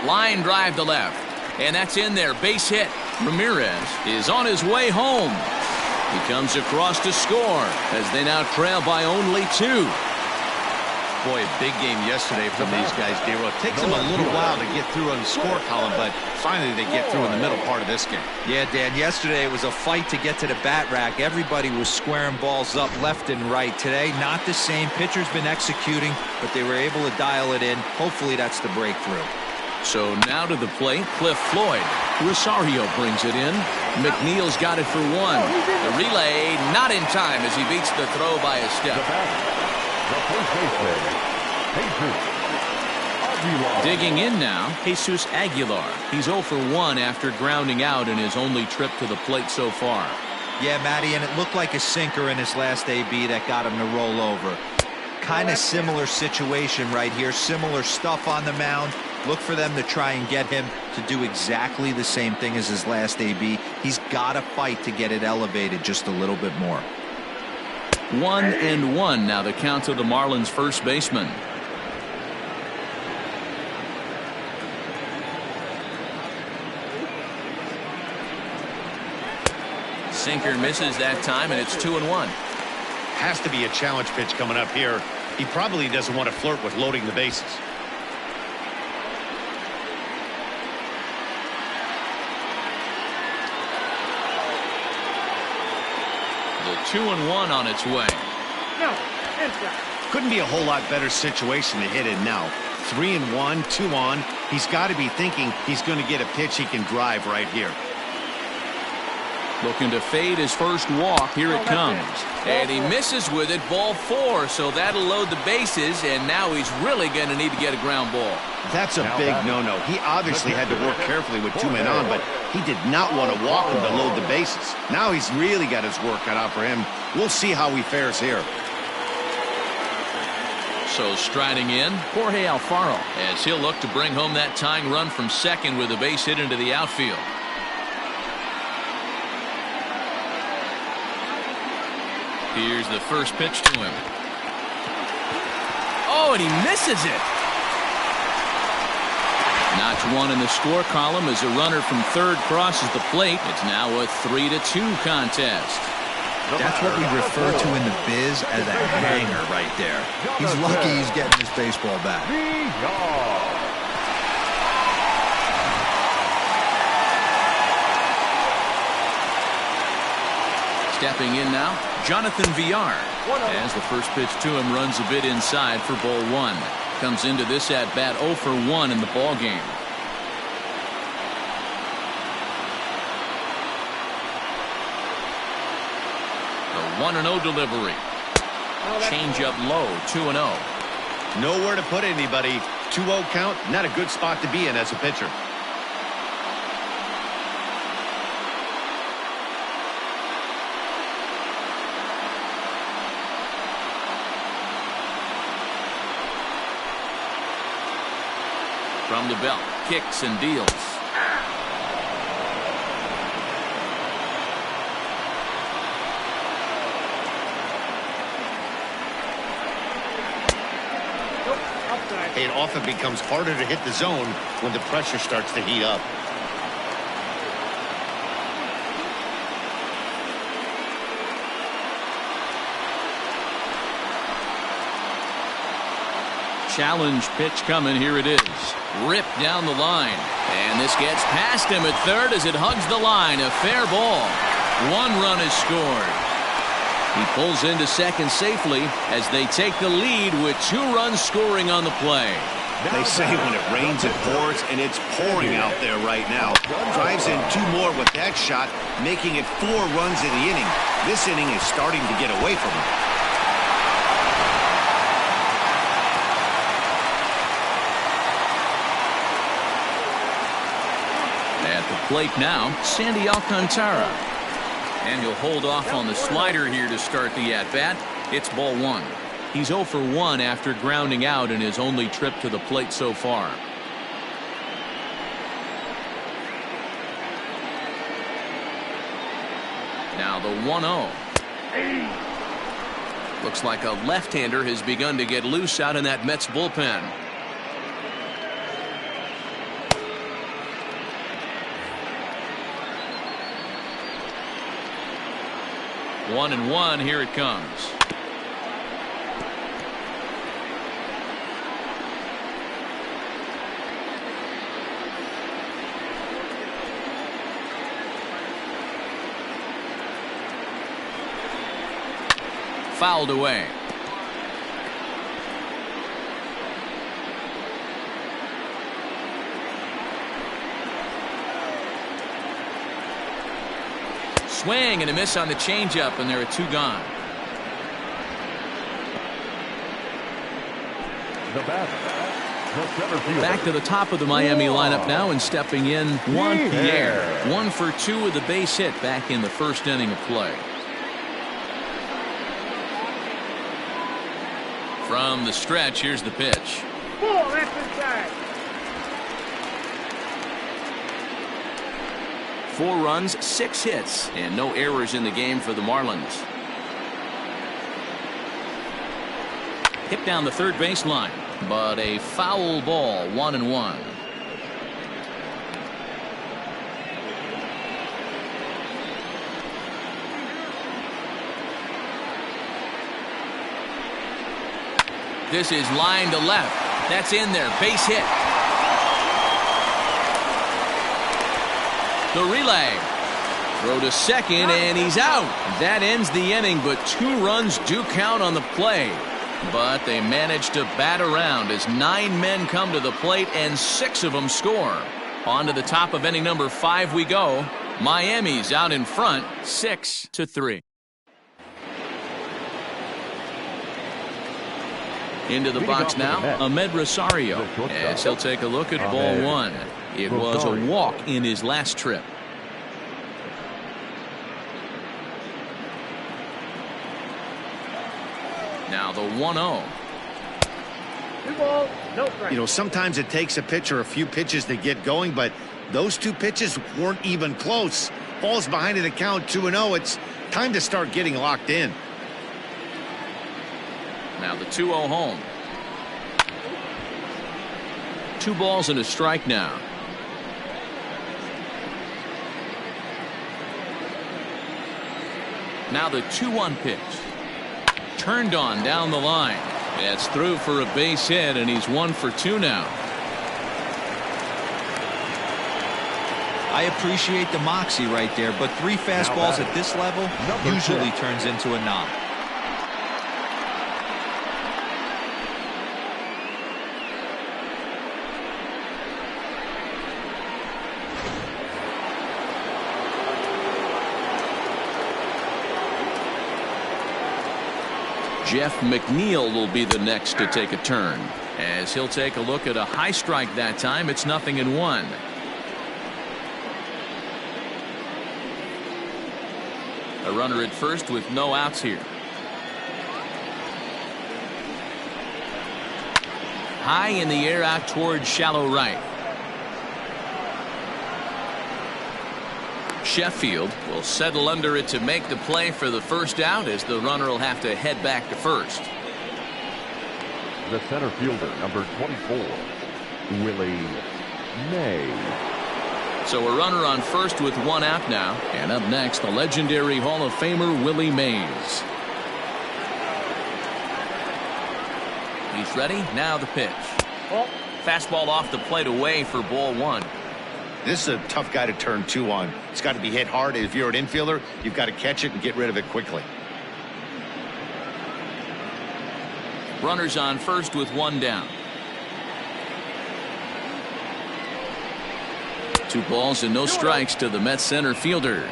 Line drive to left. And that's in there. Base hit. Ramirez is on his way home. He comes across to score as they now trail by only 2. Boy, a big game yesterday from these guys, Dero. It takes them a little while to get through on the score column, but finally they get through in the middle part of this game. Yeah, Dan, yesterday it was a fight to get to the bat rack. Everybody was squaring balls up left and right. Today, not the same. Pitcher's been executing, but they were able to dial it in. Hopefully that's the breakthrough. So now to the plate, Cliff Floyd. Rosario brings it in. McNeil's got it for 1. The relay not in time as he beats the throw by a step. The first baseman, Jesus Aguilar. Digging in now, Jesus Aguilar. He's 0 for 1 after grounding out in his only trip to the plate so far. Yeah, Matty, and it looked like a sinker in his last AB that got him to roll over. Kind of similar situation right here. Similar stuff on the mound. Look for them to try and get him to do exactly the same thing as his last AB. He's got to fight to get it elevated just a little bit more. 1-1 now the count of the Marlins first baseman. Sinker misses that time, and it's 2-1. Has to be a challenge pitch coming up here. He probably doesn't want to flirt with loading the bases. The 2-1 on its way. No, Couldn't be a whole lot better situation to hit in now. 3-1, 2 on. He's got to be thinking he's going to get a pitch he can drive right here. Looking to fade his first walk. Here it comes. And he misses with it. Ball 4. So that'll load the bases. And now he's really going to need to get a ground ball. That's a big no-no. He obviously had to work carefully with 2 men on, but he did not want to walk him to load the bases. Now he's really got his work cut out for him. We'll see how he fares here. So striding in, Jorge Alfaro, as he'll look to bring home that tying run from second with a base hit into the outfield. Here's the first pitch to him. Oh, and he misses it. Notch 1 in the score column as a runner from third crosses the plate. It's now a 3-2 contest. That's what we refer to in the biz as a hanger right there. He's lucky he's getting his baseball back. Stepping in now, Jonathan Villar. As the first pitch to him runs a bit inside for ball 1. Comes into this at bat 0 for 1 in the ball game. The 1-0 delivery. Change up low, 2-0. Nowhere to put anybody. 2-0 count, not a good spot to be in as a pitcher. From the belt, kicks and deals. It often becomes harder to hit the zone when the pressure starts to heat up. Challenge pitch coming. Here it is. Ripped down the line. And this gets past him at third as it hugs the line. A fair ball. 1 run is scored. He pulls into second safely as they take the lead with 2 runs scoring on the play. They say when it rains, it pours, and it's pouring out there right now. Drives in 2 more with that shot, making it 4 runs in the inning. This inning is starting to get away from him. At the plate now, Sandy Alcantara. And he'll hold off on the slider here to start the at-bat. It's ball 1. He's 0 for 1 after grounding out in his only trip to the plate so far. Now the 1-0. Looks like a left-hander has begun to get loose out in that Mets bullpen. One and one, here it comes. Fouled away. Swing and a miss on the changeup, and there are 2 gone. Back to the top of the Miami lineup now, and stepping in Juan Pierre. 1 for 2 with a base hit back in the first inning of play. From the stretch, here's the pitch. Ball, that's inside. 4 runs, 6 hits, and no errors in the game for the Marlins. Hit down the third baseline, but a foul ball. 1-1. This is line to left. That's in there. Base hit. The relay. Throw to second, and he's out. That ends the inning, but 2 runs do count on the play. But they manage to bat around as 9 men come to the plate, and 6 of them score. On to the top of inning number 5 we go. Miami's out in front, 6-3. Into the box now, Ahmed Rosario, as he'll take a look at ball 1. It was a walk in his last trip. Now the 1-0. 2 balls, no strike. You know, sometimes it takes a pitcher a few pitches to get going, but those 2 pitches weren't even close. Ball's behind in the count, 2-0. It's time to start getting locked in. Now the 2-0 home. 2 balls and a strike now. Now the 2-1 pitch. Turned on down the line. That's through for a base hit, and he's 1 for 2 now. I appreciate the moxie right there, but 3 fastballs at this level usually turns into a knock. Jeff McNeil will be the next to take a turn, as he'll take a look at a high strike that time. It's 0-1. A runner at first with no outs here. High in the air out towards shallow right. Sheffield will settle under it to make the play for the first out, as the runner will have to head back to first. The center fielder, number 24, Willie May. So a runner on first with 1 out now. And up next, the legendary Hall of Famer Willie Mays. He's ready. Now the pitch. Ball. Fastball off the plate away for ball one. This is a tough guy to turn two on. It's got to be hit hard. If you're an infielder, you've got to catch it and get rid of it quickly. Runners on first with one down. 2 balls and no strikes to the Mets center fielder.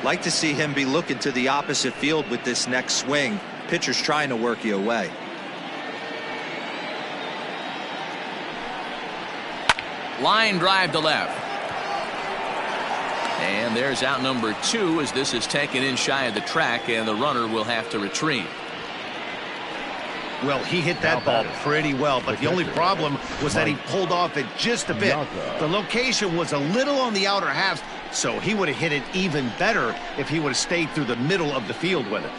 Like to see him be looking to the opposite field with this next swing. Pitcher's trying to work you away. Line drive to left. And there's out number 2 as this is taken in shy of the track, and the runner will have to retreat. Well, he hit that ball pretty well, but the only problem was that he pulled off it just a bit. The location was a little on the outer half, so he would have hit it even better if he would have stayed through the middle of the field with it.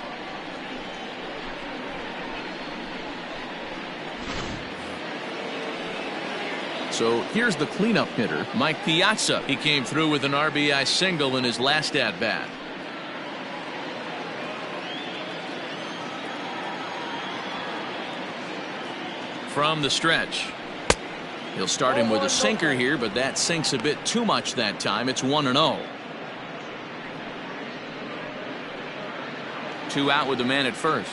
So here's the cleanup hitter, Mike Piazza. He came through with an RBI single in his last at-bat. From the stretch. He'll start him with a sinker here, but that sinks a bit too much that time. It's 1-0. 2 out with the man at first.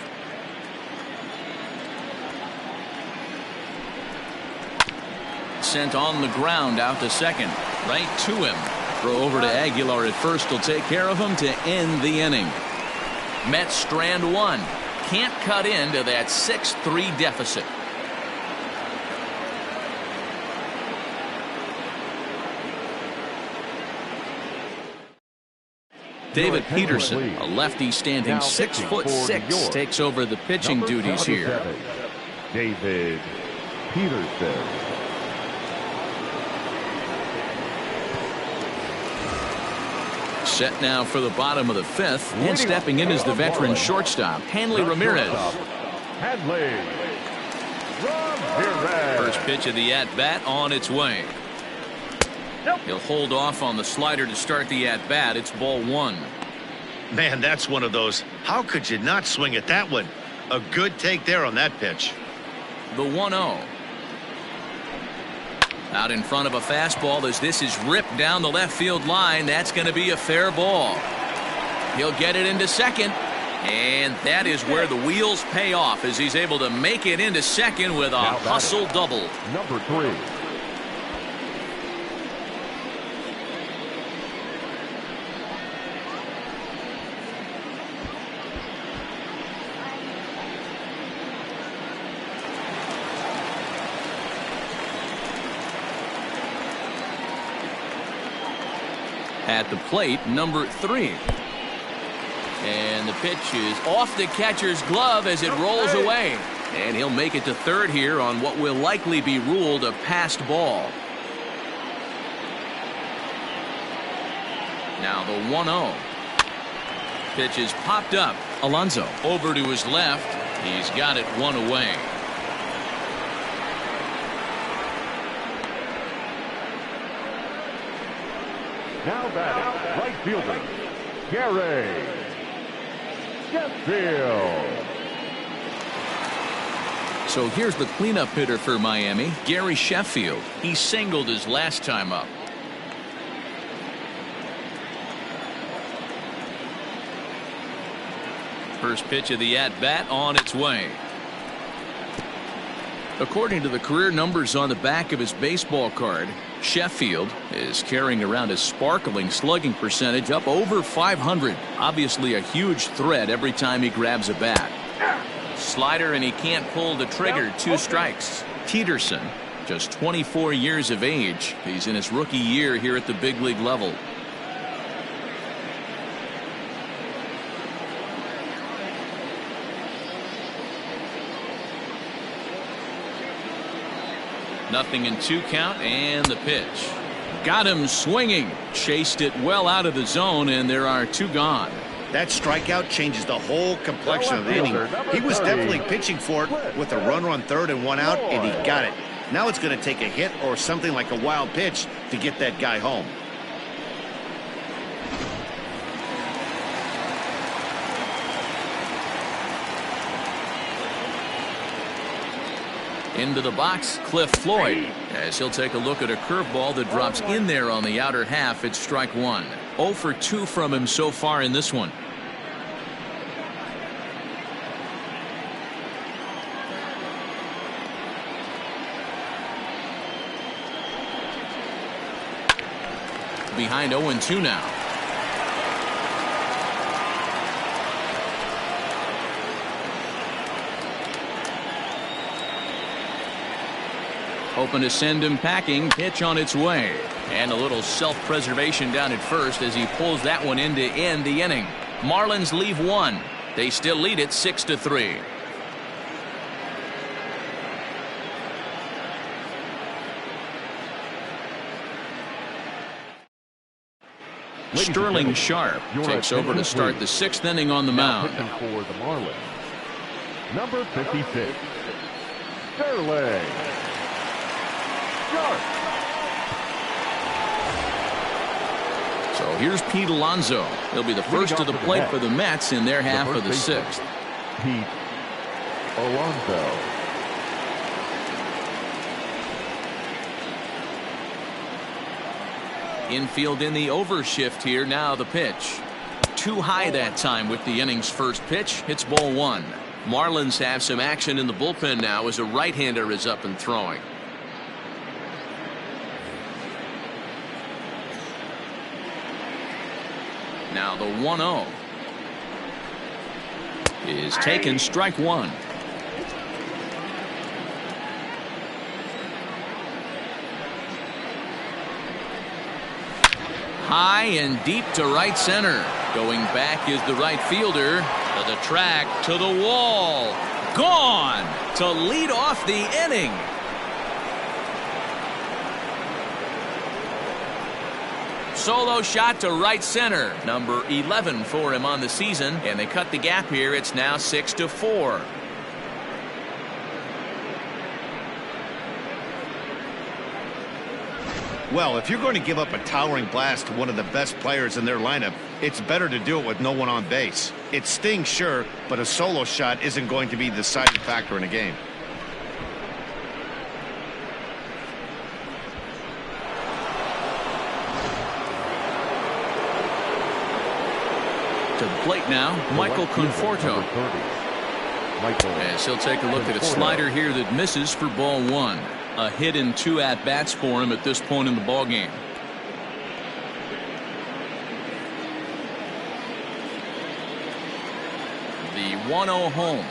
Sent on the ground out to second. Right to him. Throw over to Aguilar at first will take care of him to end the inning. Mets strand 1. Can't cut into that 6-3 deficit. David Peterson, a lefty standing 6'6", takes over the pitching duties here. David Peterson. Set now for the bottom of the 5th, and stepping in is the veteran shortstop, Hanley Ramirez. Hanley Ramirez. First pitch of the at-bat on its way. He'll hold off on the slider to start the at-bat. It's ball 1. Man, that's one of those. How could you not swing at that one? A good take there on that pitch. The 1-0. Out in front of a fastball as this is ripped down the left field line. That's going to be a fair ball. He'll get it into second. And that is where the wheels pay off as he's able to make it into second with a hustle double. Number 3. At the plate, number 3. And the pitch is off the catcher's glove as it rolls away. And he'll make it to third here on what will likely be ruled a passed ball. Now the 1-0. Pitch is popped up. Alonso over to his left. He's got it 1 away. Now batting, right fielder, Gary Sheffield. So here's the cleanup hitter for Miami, Gary Sheffield. He singled his last time up. First pitch of the at-bat on its way. According to the career numbers on the back of his baseball card, Sheffield is carrying around a sparkling slugging percentage up over 500. Obviously a huge threat every time he grabs a bat. Slider and he can't pull the trigger. 2 strikes. Peterson, just 24 years of age. He's in his rookie year here at the big league level. Nothing in 2 count, and the pitch. Got him swinging. Chased it well out of the zone, and there are 2 gone. That strikeout changes the whole complexion of the inning. He was definitely pitching for it with a runner on third and 1 out, and he got it. Now it's going to take a hit or something like a wild pitch to get that guy home. Into the box, Cliff Floyd, as he'll take a look at a curveball that drops in there on the outer half. It's strike one. 0 for 2 from him so far in this one. Behind 0-2 now. Hoping to send him packing. Pitch on its way. And a little self-preservation down at first as he pulls that one in to end the inning. Marlins leave one. They still lead it 6-3. Sterling Sharp takes over to start the 6th inning on the mound. For the Marlins, number 56, Sterling Sharp. So here's Pete Alonso. He'll be the first to the plate for the Mets in their half of the 6th. Pete Alonso. Infield in the overshift here. Now the pitch. Too high that time with the inning's first pitch. It's ball one. Marlins have some action in the bullpen now as a right-hander is up and throwing. Now the 1-0 is taken. Strike one. High and deep to right center. Going back is the right fielder. To the track, to the wall. Gone to lead off the inning. Solo shot to right center. Number 11 for him on the season. And they cut the gap here. It's now 6-4. Well, if you're going to give up a towering blast to one of the best players in their lineup, it's better to do it with no one on base. It stings, sure, but a solo shot isn't going to be the deciding factor in a game. To the plate now, Michael Conforto. As he'll take a look at a slider here that misses for ball one. A hit and 2 at-bats for him at this point in the ballgame. The 1-0 home.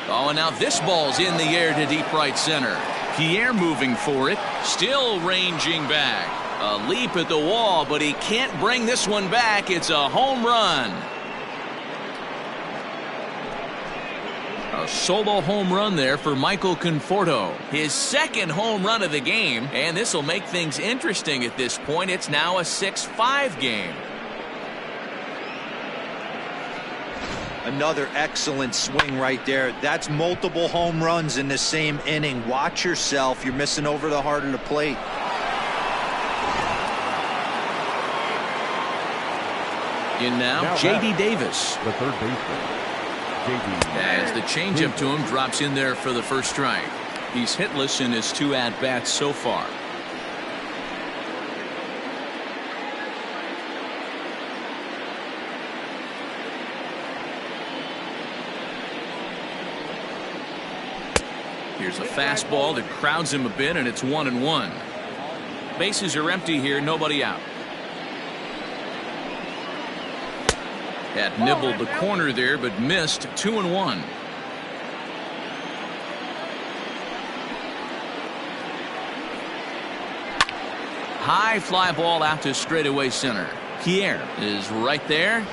Oh, and now this ball's in the air to deep right center. Pierre moving for it. Still ranging back. A leap at the wall, but he can't bring this one back. It's a home run. A solo home run there for Michael Conforto. His second home run of the game, and this will make things interesting at this point. It's now a 6-5 game. Another excellent swing right there. That's multiple home runs in the same inning. Watch yourself. You're missing over the heart of the plate. In now J.D. Davis. The third baseman. As the changeup to him drops in there for the first strike. He's hitless in his 2 at-bats so far. Here's a fastball that crowds him a bit, and it's 1-1. Bases are empty here, nobody out. Had nibbled the corner there, but missed. 2-1. High fly ball out to straightaway center. Pierre is right there,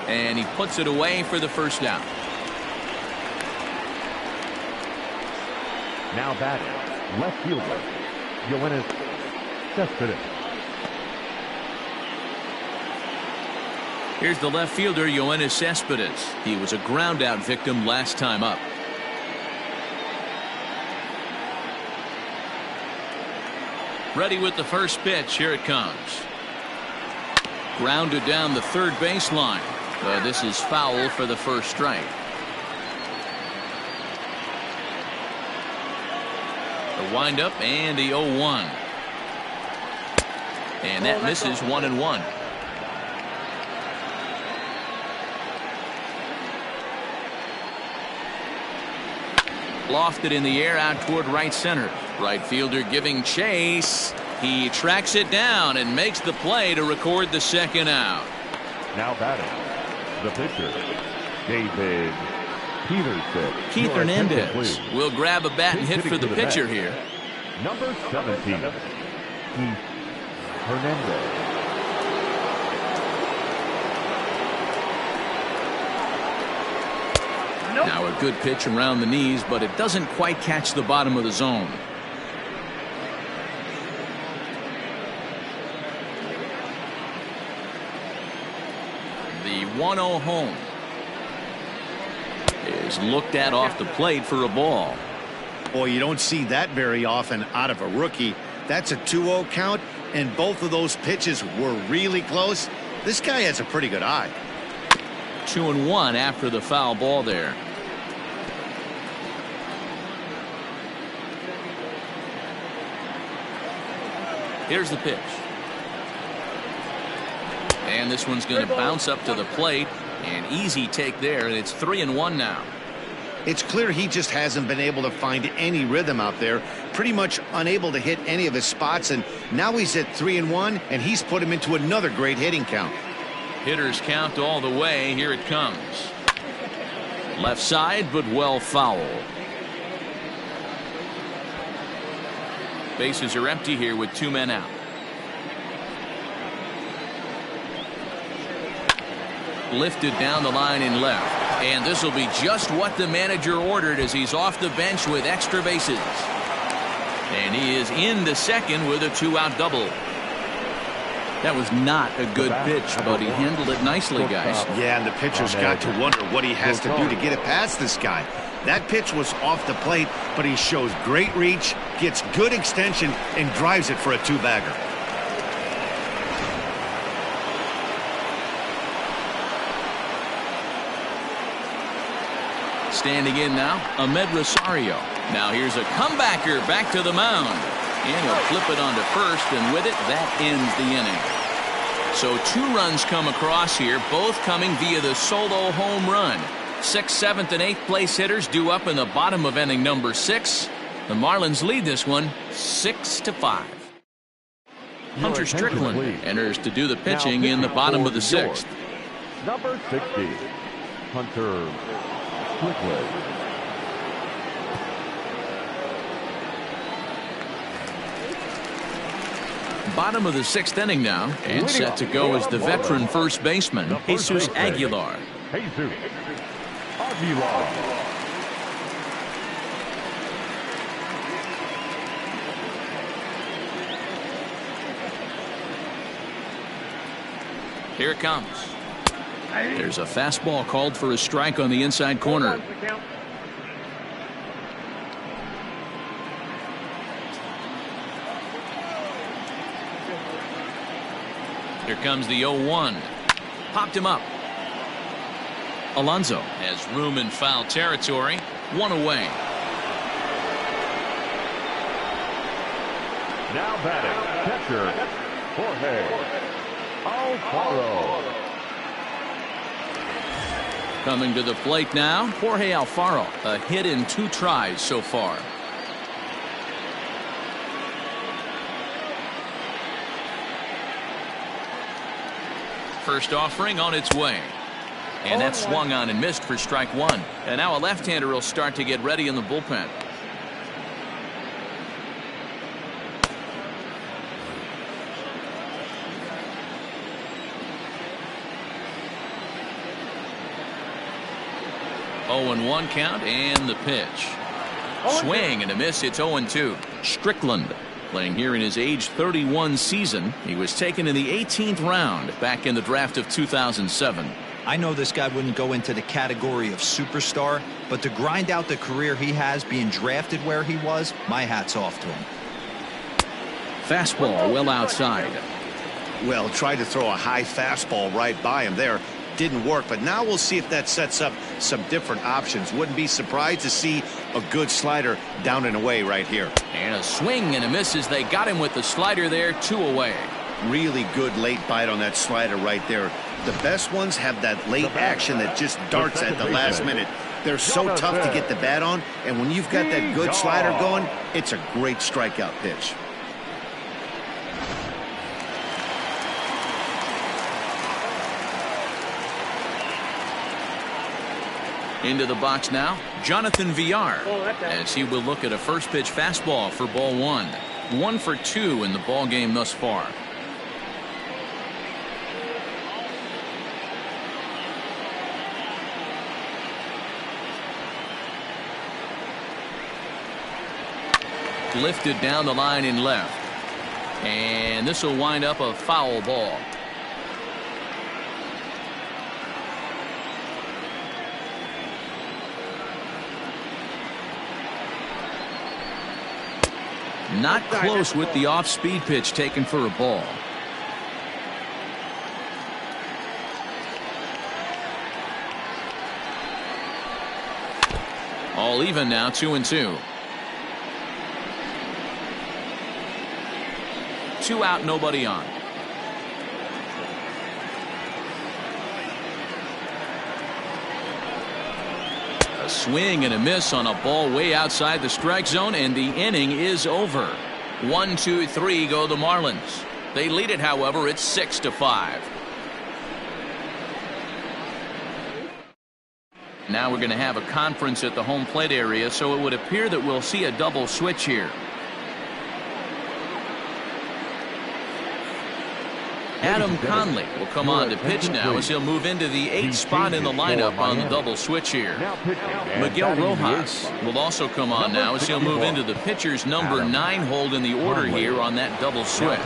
and he puts it away for the first down. Now batting, left fielder, Yoenis Cespedes. Here's the left fielder, Yoenis Cespedes. He was a ground out victim last time up. Ready with the first pitch. Here it comes. Grounded down the third baseline. This is foul for the first strike. The windup and the 0-1. And that misses 1-1. Lofted in the air out toward right center. Right fielder giving chase. He tracks it down and makes the play to record the second out. Now batting, the pitcher, David Peterson. Keith Hernandez will grab a bat and hit for the pitcher here. Number 17, Keith Hernandez. Now a good pitch around the knees, but it doesn't quite catch the bottom of the zone. The 1-0 home is looked at off the plate for a ball. Boy, you don't see that very often out of a rookie. That's a 2-0 count, and both of those pitches were really close. This guy has a pretty good eye. 2-1 after the foul ball there. Here's the pitch. And this one's going to bounce up to the plate. An easy take there, and it's 3-1 now. It's clear he just hasn't been able to find any rhythm out there. Pretty much unable to hit any of his spots, and now he's at 3-1, and he's put him into another great hitting count. Hitters count all the way. Here it comes. Left side, but well foul. Bases are empty here with 2 men out. Lifted down the line in left. And this will be just what the manager ordered as he's off the bench with extra bases. And he is in the second with a 2-out double. That was not a good pitch, but he handled it nicely, guys. Yeah, and the pitcher's got to wonder what he has to do to get it past this guy. That pitch was off the plate, but he shows great reach, gets good extension, and drives it for a 2-bagger. Standing in now, Ahmed Rosario. Now here's a comebacker back to the mound. And he'll flip it onto first, and with it, that ends the inning. So 2 runs come across here, both coming via the solo home run. 6th, 7th, and 8th place hitters due up in the bottom of inning number 6. The Marlins lead this one 6-5. Hunter Strickland enters to do the pitching in the bottom of the 6th. Number 60, Hunter Strickland. Bottom of the 6th inning now, and set to go is the veteran first baseman, Jesus Aguilar. Jesus Aguilar. Here it comes. There's a fastball called for a strike on the inside corner. Here comes the 0-1. Popped him up. Alonso has room in foul territory. 1 away. Now batting, catcher Jorge Alfaro. Coming to the plate now, Jorge Alfaro. A hit in 2 tries so far. First offering on its way. And that swung on and missed for strike 1. And now a left-hander will start to get ready in the bullpen. Oh, 0-1 count and the pitch. Swing and a miss. It's 0-2. Strickland playing here in his age 31 season. He was taken in the 18th round back in the draft of 2007. I know this guy wouldn't go into the category of superstar, but to grind out the career he has being drafted where he was, my hat's off to him. Fastball well outside. Well, tried to throw a high fastball right by him there. Didn't work, but now we'll see if that sets up some different options. Wouldn't be surprised to see A good slider down and away right here. And a swing and a miss as they got him with the slider there, 2 away. Really good late bite on that slider right there. The best ones have that late action that just darts at the last minute. They're so tough to get the bat on, and when you've got that good slider going, it's a great strikeout pitch. Into the box now, Jonathan Villar, as he will look at a first pitch fastball for ball 1. 1 for 2 in the ball game thus far. Lifted down the line in left, and this will wind up a foul ball. Not close with the off-speed pitch taken for a ball. All even now, 2-2. 2 out, nobody on. A swing and a miss on a ball way outside the strike zone, and the inning is over. 1, 2, 3 go the Marlins. They lead it, however, it's 6-5. Now we're going to have a conference at the home plate area, so it would appear that we'll see a double switch here. Adam Conley will come on to pitch now as he'll move into the 8th spot in the lineup on the double switch here. Miguel Rojas will also come on now as he'll move into the pitcher's number 9 hold in the order here on that double switch.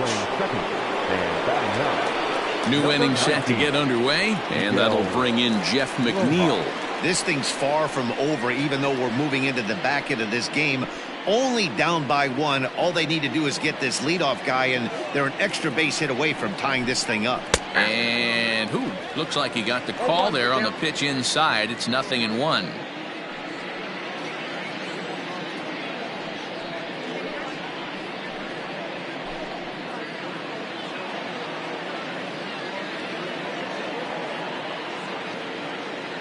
New inning set to get underway, and that'll bring in Jeff McNeil. This thing's far from over, even though we're moving into the back end of this game. Only down by 1. All they need to do is get this leadoff guy, and they're an extra base hit away from tying this thing up. And looks like he got the call there on the pitch inside. It's 0-1.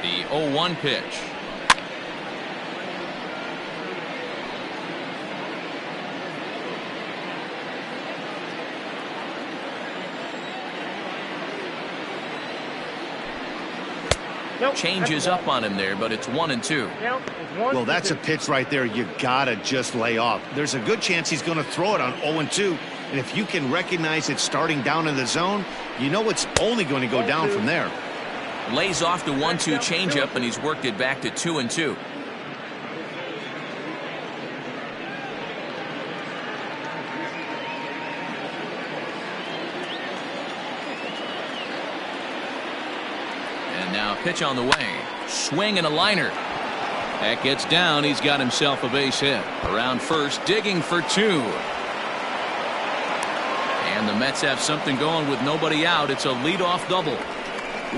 The 0-1 pitch. Changes up on him there, but it's 1-2. Well, that's a pitch right there you gotta just lay off. There's a good chance he's going to throw it on 0-2, and if you can recognize it starting down in the zone, you know it's only going to go down from there. Lays off the 1-2 changeup, and he's worked it back to 2-2. Now pitch on the way. Swing and a liner. That gets down. He's got himself a base hit. Around first, digging for 2. And the Mets have something going with nobody out. It's a leadoff double.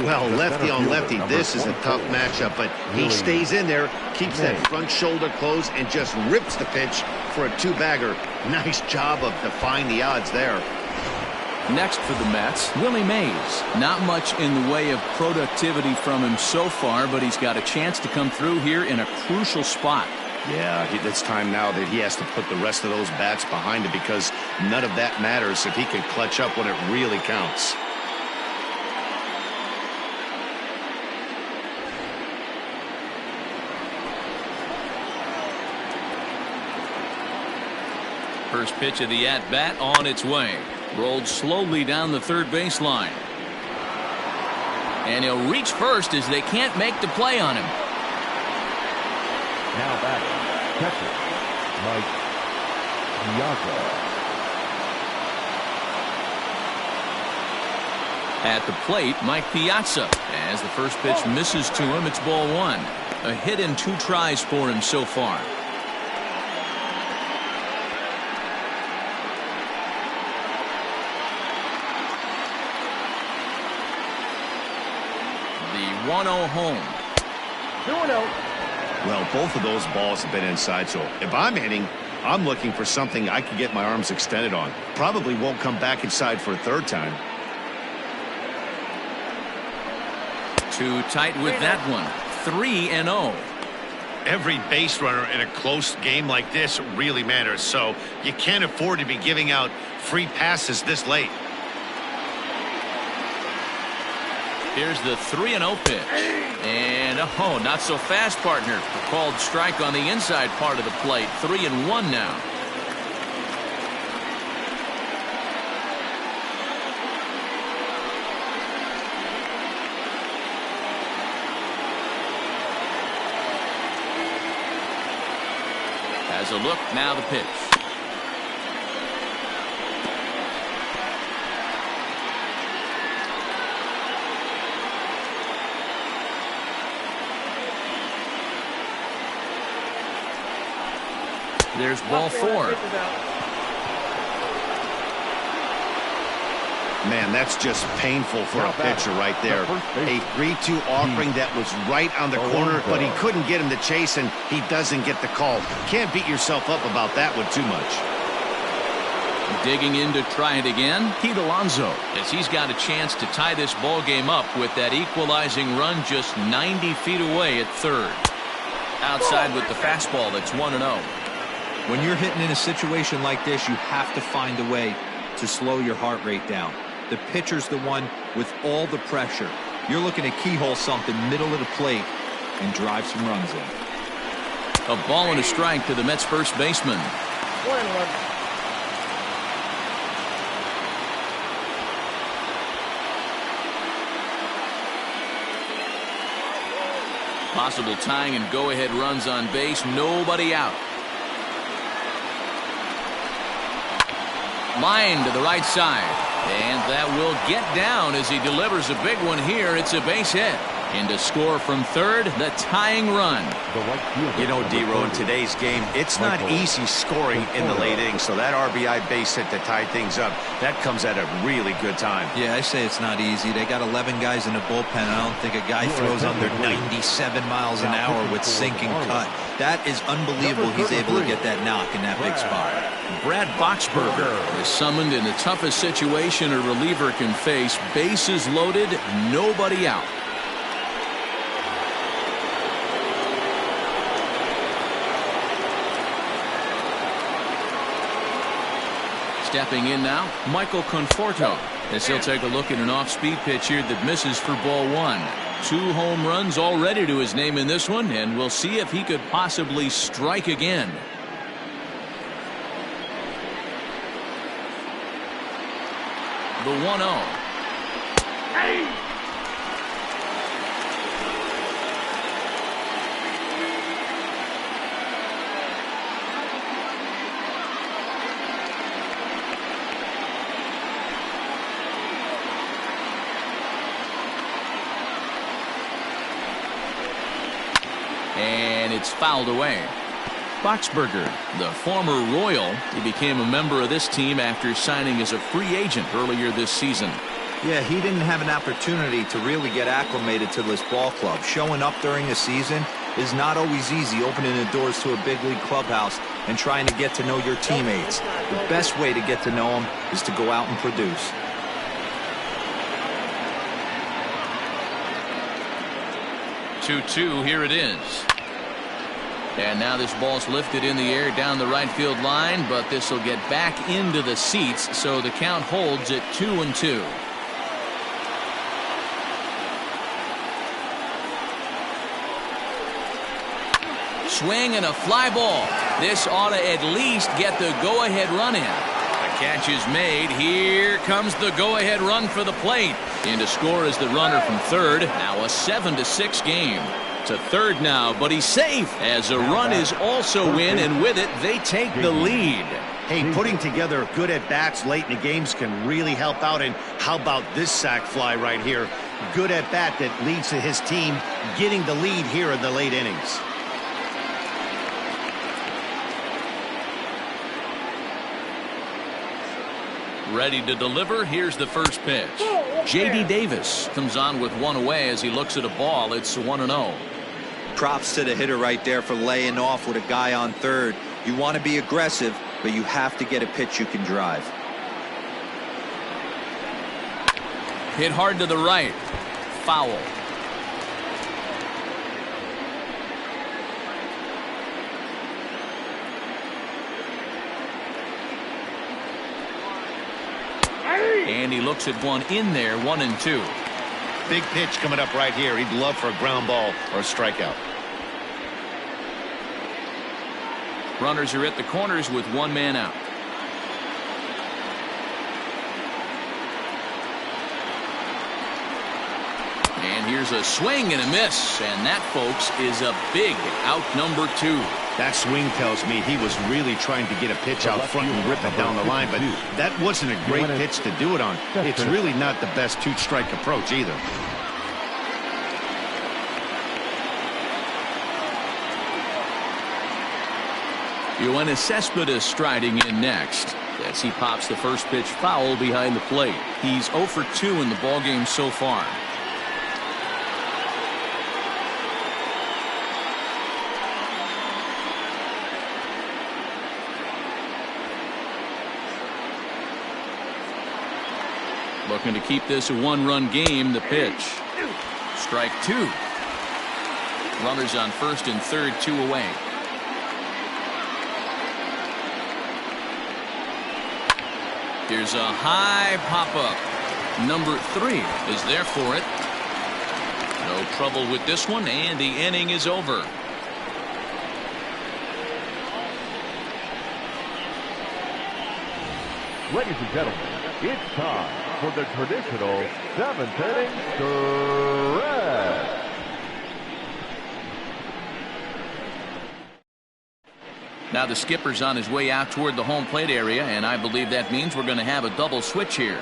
Well, lefty on lefty, this is a tough matchup, but he stays in there, keeps that front shoulder closed, and just rips the pitch for a 2-bagger. Nice job of defying the odds there. Next for the Mets, Willie Mays. Not much in the way of productivity from him so far, but he's got a chance to come through here in a crucial spot. Yeah, it's time now that he has to put the rest of those bats behind him, because none of that matters if he can clutch up when it really counts. First pitch of the at-bat on its way. Rolled slowly down the third baseline. And he'll reach first as they can't make the play on him. Now back, catcher, Mike Piazza. At the plate, Mike Piazza. As the first pitch misses to him, it's ball 1. A hit in 2 tries for him so far. The 1-0 home. 2-0. Well, both of those balls have been inside, so if I'm hitting, I'm looking for something I can get my arms extended on. Probably won't come back inside for a third time. Too tight with that one. 3-0. Every base runner in a close game like this really matters, so you can't afford to be giving out free passes this late. Here's the 3-0 pitch. And, oh, not so fast, partner. Called strike on the inside part of the plate. 3-1 now. Has a look, now the pitch. There's ball 4. Man, that's just painful for a pitcher right there. A 3-2 offering that was right on the corner, but he couldn't get him to chase, and he doesn't get the call. Can't beat yourself up about that one too much. Digging in to try it again, Pete Alonso, as he's got a chance to tie this ball game up with that equalizing run just 90 feet away at third. Outside with the fastball, that's 1-0. When you're hitting in a situation like this, you have to find a way to slow your heart rate down. The pitcher's the one with all the pressure. You're looking to keyhole something middle of the plate and drive some runs in. A ball and a strike to the Mets first baseman. 1-1. Possible tying and go-ahead runs on base. Nobody out. Line to the right side. And that will get down as he delivers a big one here. It's a base hit. And to score from third, the tying run. You know, D-Row, in today's game, it's not easy scoring in the late innings. So that RBI base hit to tie things up, that comes at a really good time. Yeah, I say it's not easy. They got 11 guys in the bullpen. I don't think a guy throws under 97 miles an hour with sink and cut. That is unbelievable. He's able to get that knock in that big spot. Brad Boxberger is summoned in the toughest situation a reliever can face. Bases loaded, nobody out. Stepping in now, Michael Conforto, as he'll take a look at an off-speed pitch here that misses for ball 1. 2 home runs already to his name in this one, and we'll see if he could possibly strike again. The 1-0. And it's fouled away. Boxberger, the former Royal, he became a member of this team after signing as a free agent earlier this season. Yeah, he didn't have an opportunity to really get acclimated to this ball club. Showing up during the season is not always easy, opening the doors to a big league clubhouse and trying to get to know your teammates. The best way to get to know them is to go out and produce. Two, here it is. And now this ball's lifted in the air down the right field line, but this will get back into the seats, so the count holds at 2-2. Swing and a fly ball. This ought to at least get the go-ahead run in. The catch is made. Here comes the go-ahead run for the plate. And to score is the runner from third. Now a 7-6 game. To third now, but he's safe as a run is also in, and with it, they take the lead. Hey, putting together good at-bats late in the games can really help out, and how about this sac fly right here? Good at-bat that leads to his team getting the lead here in the late innings. Ready to deliver. Here's the first pitch. J.D. Davis comes on with one away as he looks at a ball. It's 1-0. Props to the hitter right there for laying off with a guy on third. You want to be aggressive, but you have to get a pitch you can drive. Hit hard to the right. Foul. And he looks at one in there, 1-2. Big pitch coming up right here. He'd love for a ground ball or a strikeout. Runners are at the corners with one man out. And here's a swing and a miss. And that, folks, is a big out, number 2. That swing tells me he was really trying to get a pitch out front and rip it down the line, but that wasn't a great pitch to do it on. It's really not the best two-strike approach either. Yoenis Cespedes striding in next as he pops the first pitch foul behind the plate. He's 0 for 2 in the ballgame so far. Looking to keep this a one-run game. The pitch. Strike 2. Runners on first and third, 2 away. Here's a high pop-up. Number 3 is there for it. No trouble with this one, and the inning is over. Ladies and gentlemen, it's time for the traditional 7th inning stretch. Now the skipper's on his way out toward the home plate area, and I believe that means we're going to have a double switch here.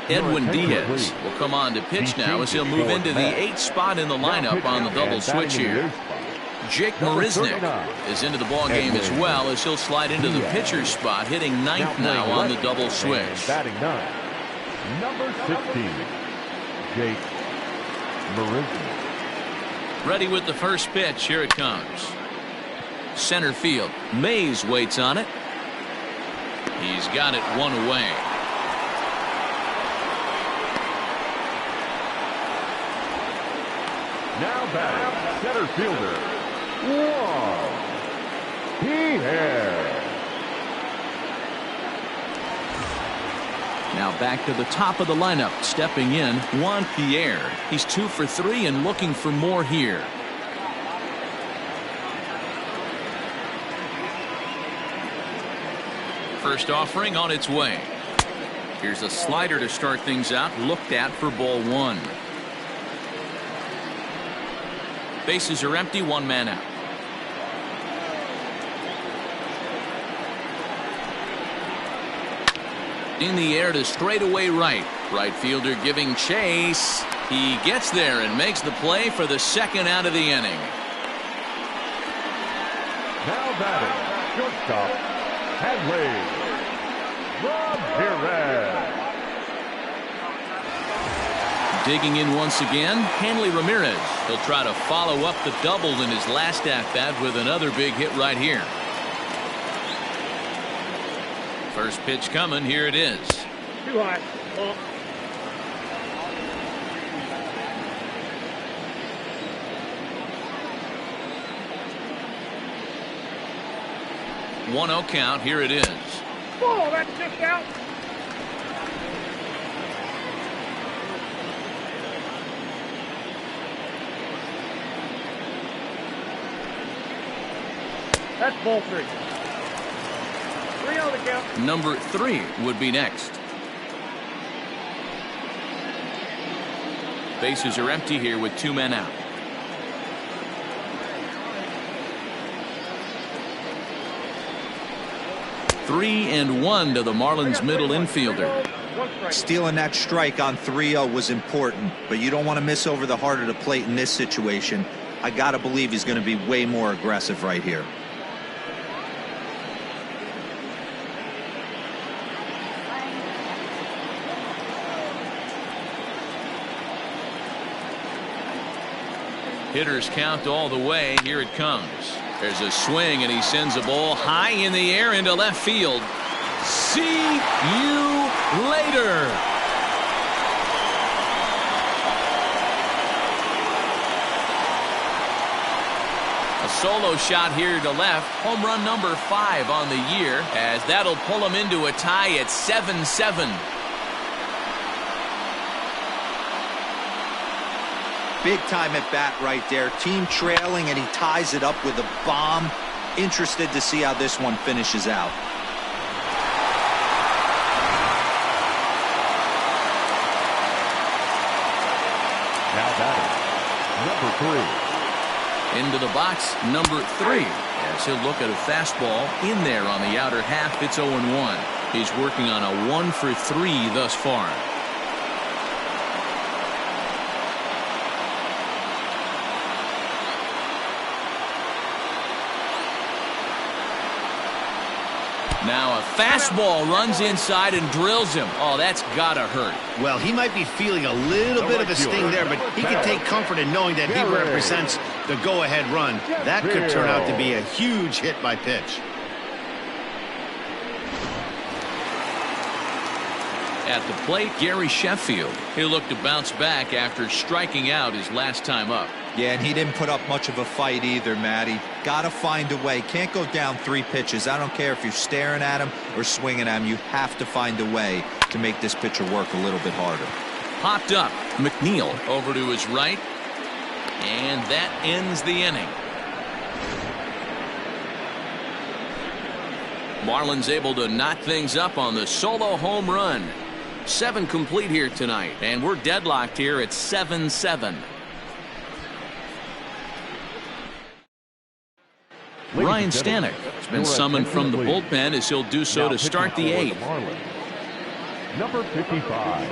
Edwin Diaz will come on to pitch now as he'll move into the 8th spot in the lineup on the double switch here. Jake Marisnick is into the ball game as well as he'll slide into the pitcher's spot, hitting 9th now on the double switch. Batting 9, number 16, Jake Marisnick. Ready with the first pitch. Here it comes. Center field. Mays waits on it. He's got it one away. Now batting, center fielder, Juan Pierre. Now back to the top of the lineup. Stepping in, Juan Pierre. He's 2 for 3 and looking for more here. First offering on its way. Here's a slider to start things out. Looked at for ball 1. Bases are empty, 1 man out. In the air to straightaway right. Right fielder giving chase. He gets there and makes the play for the 2nd out of the inning. Now batting, shortstop, Hanley Ramirez. Digging in once again, Hanley Ramirez. He'll try to follow up the double in his last at-bat with another big hit right here. First pitch coming. Here it is. Too high. Ball. One 0 count. Here it is. Ball. That's just out. That's ball 3. 3 on the count. Number 3 would be next. Bases are empty here with 2 men out. Three and 1 to the Marlins middle infielder. Stealing that strike on 3-0 was important, but you don't want to miss over the heart of the plate in this situation. I got to believe he's going to be way more aggressive right here. Hitters count all the way. Here it comes. There's a swing, and he sends a ball high in the air into left field. See you later. A solo shot here to left. Home run number 5 on the year, as that'll pull him into a tie at 7-7. Big time at bat right there. Team trailing, and he ties it up with a bomb. Interested to see how this one finishes out. Now batting, number 3. Into the box, number 3. As he'll look at a fastball in there on the outer half. It's 0-1. He's working on a 1 for 3 thus far. Now a fastball runs inside and drills him. Oh, that's gotta hurt. Well, he might be feeling a little bit of a sting there, but he can take comfort in knowing that he represents the go-ahead run. That could turn out to be a huge hit by pitch. At the plate, Gary Sheffield. He'll look to bounce back after striking out his last time up. Yeah, and he didn't put up much of a fight either, Matty. Got to find a way. Can't go down 3 pitches. I don't care if you're staring at him or swinging at him. You have to find a way to make this pitcher work a little bit harder. Popped up. McNeil over to his right. And that ends the inning. Marlins able to knot things up on the solo home run. 7 complete here tonight, and we're deadlocked here at 7-7. Ryan Stanek has been summoned from the bullpen, as he'll do so to start the 8th. Number 55,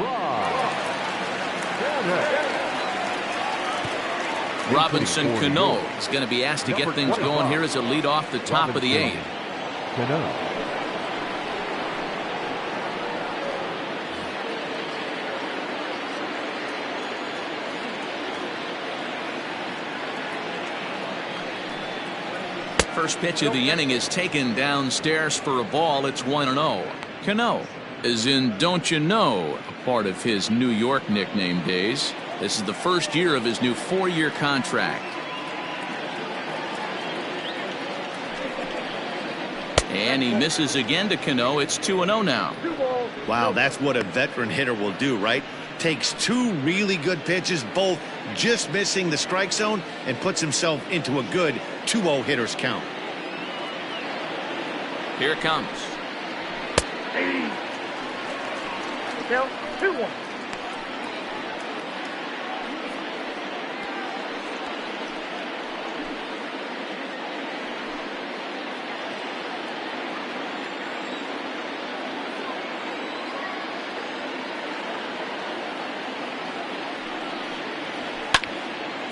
Ryan Stanek. Robinson Cano is going to be asked to get things going here as a lead off the top of the 8th. Cano. First pitch of the inning is taken downstairs for a ball. It's 1-0. Cano, as in don't you know, a part of his New York nickname days. This is the first year of his new 4-year contract. And he misses again to Cano. It's 2-0 now. Wow, that's what a veteran hitter will do, right? Takes 2 really good pitches, both just missing the strike zone, and puts himself into a good 2-0 hitter's count. Here it comes. Count 2-1.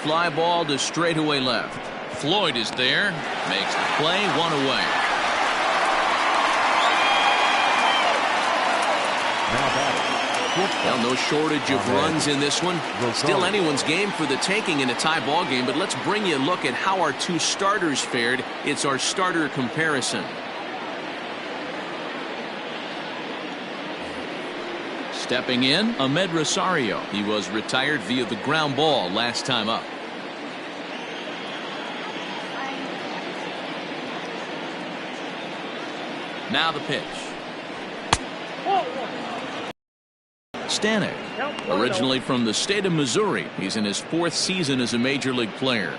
Fly ball to straightaway left. Floyd is there. Makes the play. 1 away. Well, no shortage of runs in this one. Still anyone's game for the taking in a tie ball game, but let's bring you a look at how our 2 starters fared. It's our starter comparison. Stepping in, Ahmed Rosario. He was retired via the ground ball last time up. Now the pitch. Stanek, originally from the state of Missouri. He's in his 4th season as a major league player.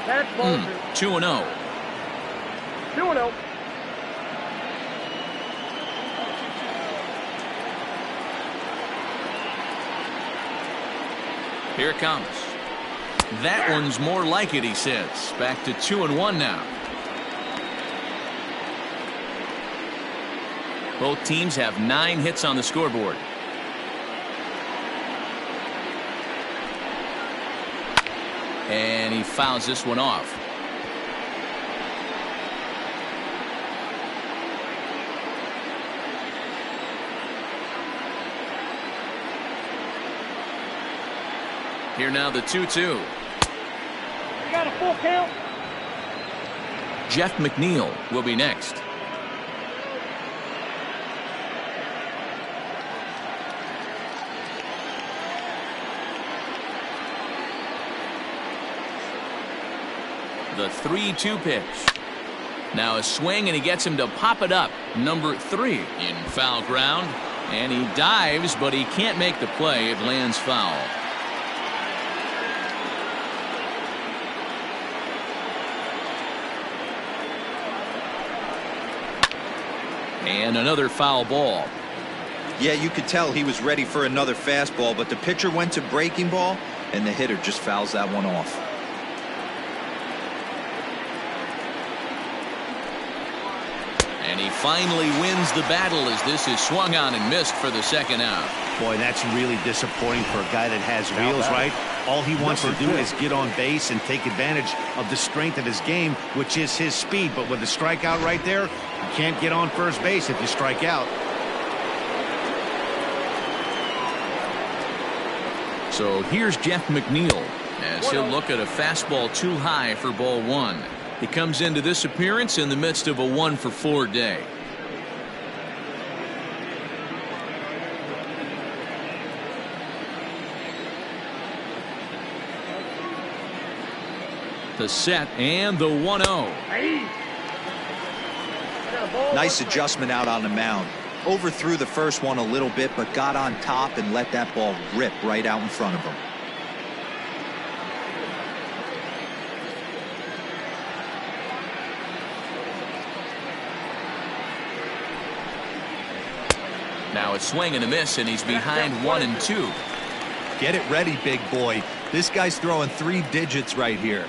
That's ball 2-0. 2-0. Here it comes. That one's more like it, he says. Back to 2-1 now. Both teams have 9 hits on the scoreboard. And he fouls this one off. Here now the 2-2. You got a full count. Jeff McNeil will be next. The 3-2 pitch. Now a swing, and he gets him to pop it up. Number 3 in foul ground. And he dives, but he can't make the play. It lands foul. And another foul ball. Yeah, you could tell he was ready for another fastball, but the pitcher went to breaking ball, and the hitter just fouls that one off. And he finally wins the battle as this is swung on and missed for the second out. Boy, that's really disappointing for a guy that has wheels, right? All he wants to do is get on base and take advantage of the strength of his game, which is his speed. But with the strikeout right there, you can't get on first base if you strike out. So here's Jeff McNeil as he'll look at a fastball too high for ball 1. He comes into this appearance in the midst of a 1-for-4 day. The set and the 1-0. Nice adjustment out on the mound. Overthrew the first one a little bit, but got on top and let that ball rip right out in front of him. Now a swing and a miss, and he's behind 1-2. Get it ready, big boy. This guy's throwing 3 digits right here.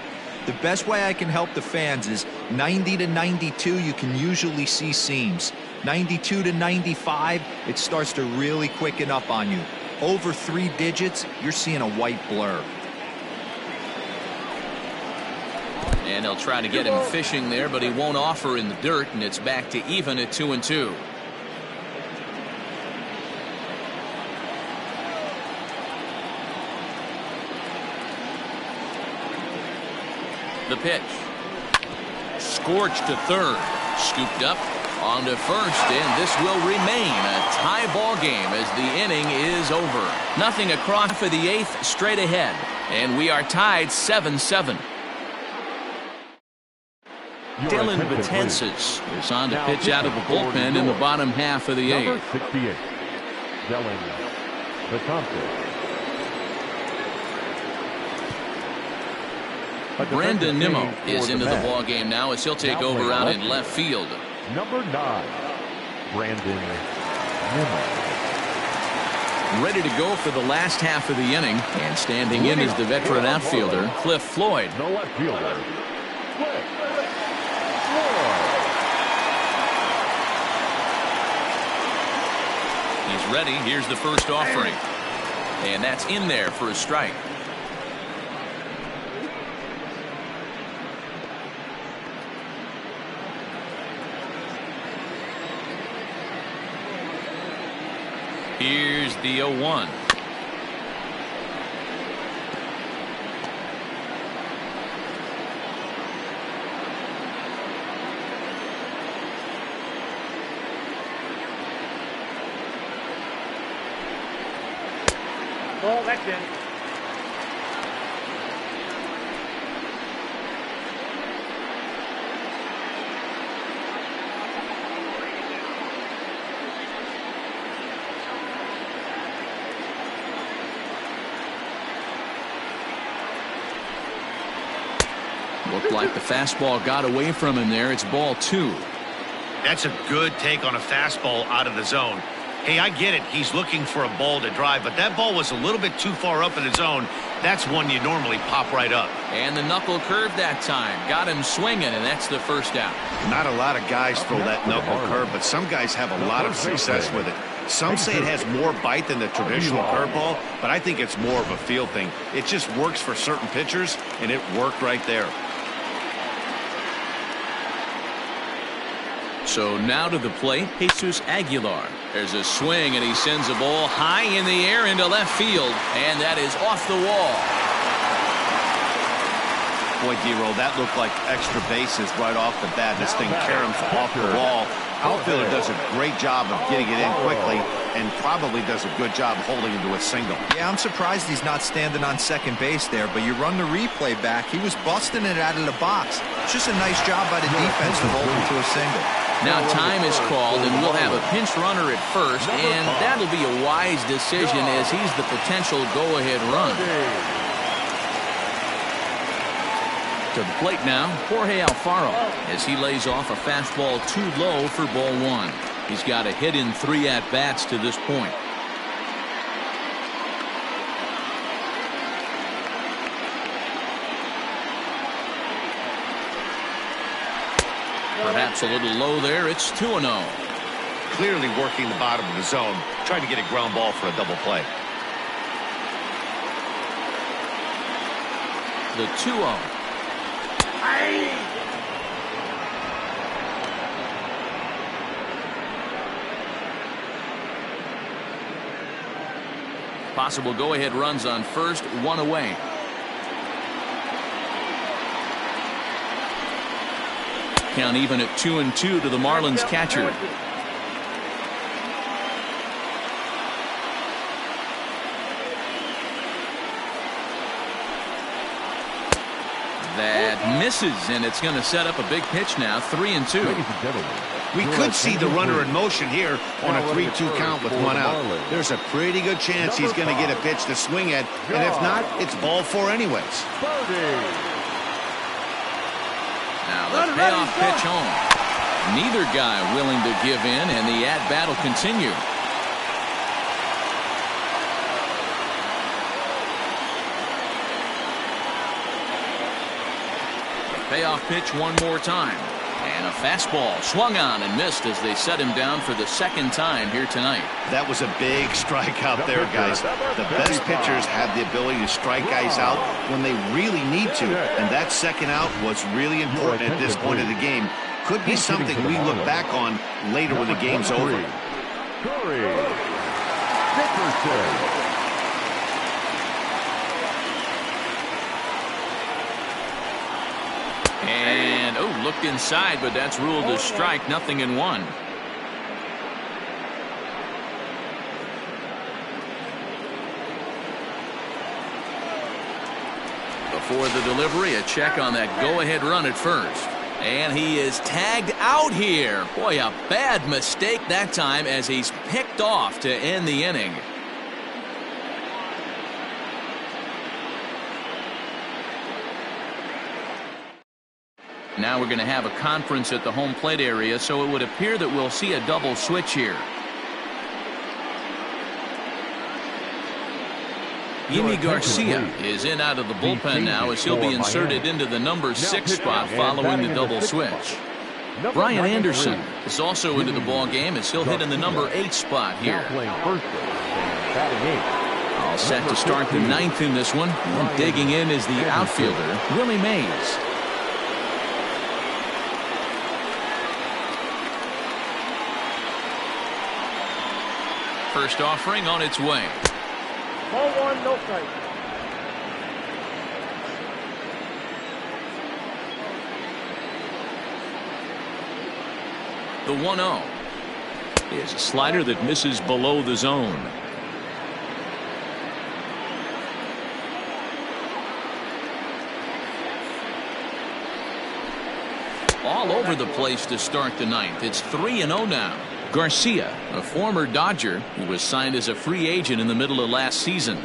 The best way I can help the fans is 90 to 92, you can usually see seams. 92 to 95, it starts to really quicken up on you. Over 3 digits, you're seeing a white blur. And they'll try to get him fishing there, but he won't offer in the dirt, and it's back to even at 2-2. The pitch. Scorched to third. Scooped up onto first, and this will remain a tie ball game as the inning is over. Nothing across for the 8th, straight ahead. And we are tied 7-7. Dylan Betances is on to pitch out of the bullpen in the bottom half of the 8th. Number 68, Dylan Betances. Brandon Nimmo is into the ball game now as he'll take over out in left field. Number 9, Brandon Nimmo. Ready to go for the last half of the inning, and standing in is the veteran outfielder Cliff Floyd. The left fielder, Cliff Floyd. He's ready. Here's the first offering, and that's in there for a strike. Here's the 0-1. Ball, that's in. Looked like the fastball got away from him there. It's ball 2. That's a good take on a fastball out of the zone. Hey, I get it. He's looking for a ball to drive, but that ball was a little bit too far up in the zone. That's one you normally pop right up. And the knuckle curve that time. Got him swinging, and that's the first out. Not a lot of guys throw that knuckle curve, but some guys have a lot of success with it. Some say it has more bite than the traditional curveball, but I think it's more of a feel thing. It just works for certain pitchers, and it worked right there. So now to the plate, Jesus Aguilar. There's a swing, and he sends a ball high in the air into left field, and that is off the wall. Boy, D-Roll, that looked like extra bases right off the bat. This thing caroms off the wall. Outfielder does a great job of getting it in quickly and probably does a good job holding him to a single. Yeah, I'm surprised he's not standing on second base there, but you run the replay back. He was busting it out of the box. It's just a nice job by the defense to hold him to a single. Now time is called, and we'll have a pinch runner at first, and that'll be a wise decision as he's the potential go-ahead run. To the plate now, Jorge Alfaro, as he lays off a fastball too low for ball one. He's got a hit in 3 at-bats to this point. Perhaps a little low there. It's 2-0. Clearly working the bottom of the zone, trying to get a ground ball for a double play. The 2-0. Possible go-ahead runs on first, 1 away. Count even at 2-2 to the Marlins catcher. That misses, and it's going to set up a big pitch now. 3-2. We could see the runner in motion here on a 3-2 count with 1 out. There's a pretty good chance he's going to get a pitch to swing at, and if not, it's ball 4 anyways. Now the payoff pitch home. Neither guy willing to give in, and the at-bat will continue. Payoff pitch one more time. And a fastball swung on and missed as they set him down for the 2nd time here tonight. That was a big strike out there, guys. The best pitchers have the ability to strike guys out when they really need to. And that 2nd out was really important at this point of the game. Could be something we look back on later when the game's over. And, looked inside, but that's ruled a strike. 0-1. Before the delivery, a check on that go-ahead run at first. And he is tagged out here. Boy, a bad mistake that time as he's picked off to end the inning. Now we're going to have a conference at the home plate area, so it would appear that we'll see a double switch here. Yimi Garcia is in out of the bullpen now as he'll be inserted into the number 6 spot following the double switch. Brian Anderson is also into the ball game as he'll hit in the number 8 spot here. All set to start the 9th in this one. And digging in is the outfielder, Willie Mays. First offering on its way. Ball 1, no strike. The 1-0 is a slider that misses below the zone. All over the place to start the 9th. It's 3-0 now. Garcia, a former Dodger who was signed as a free agent in the middle of last season.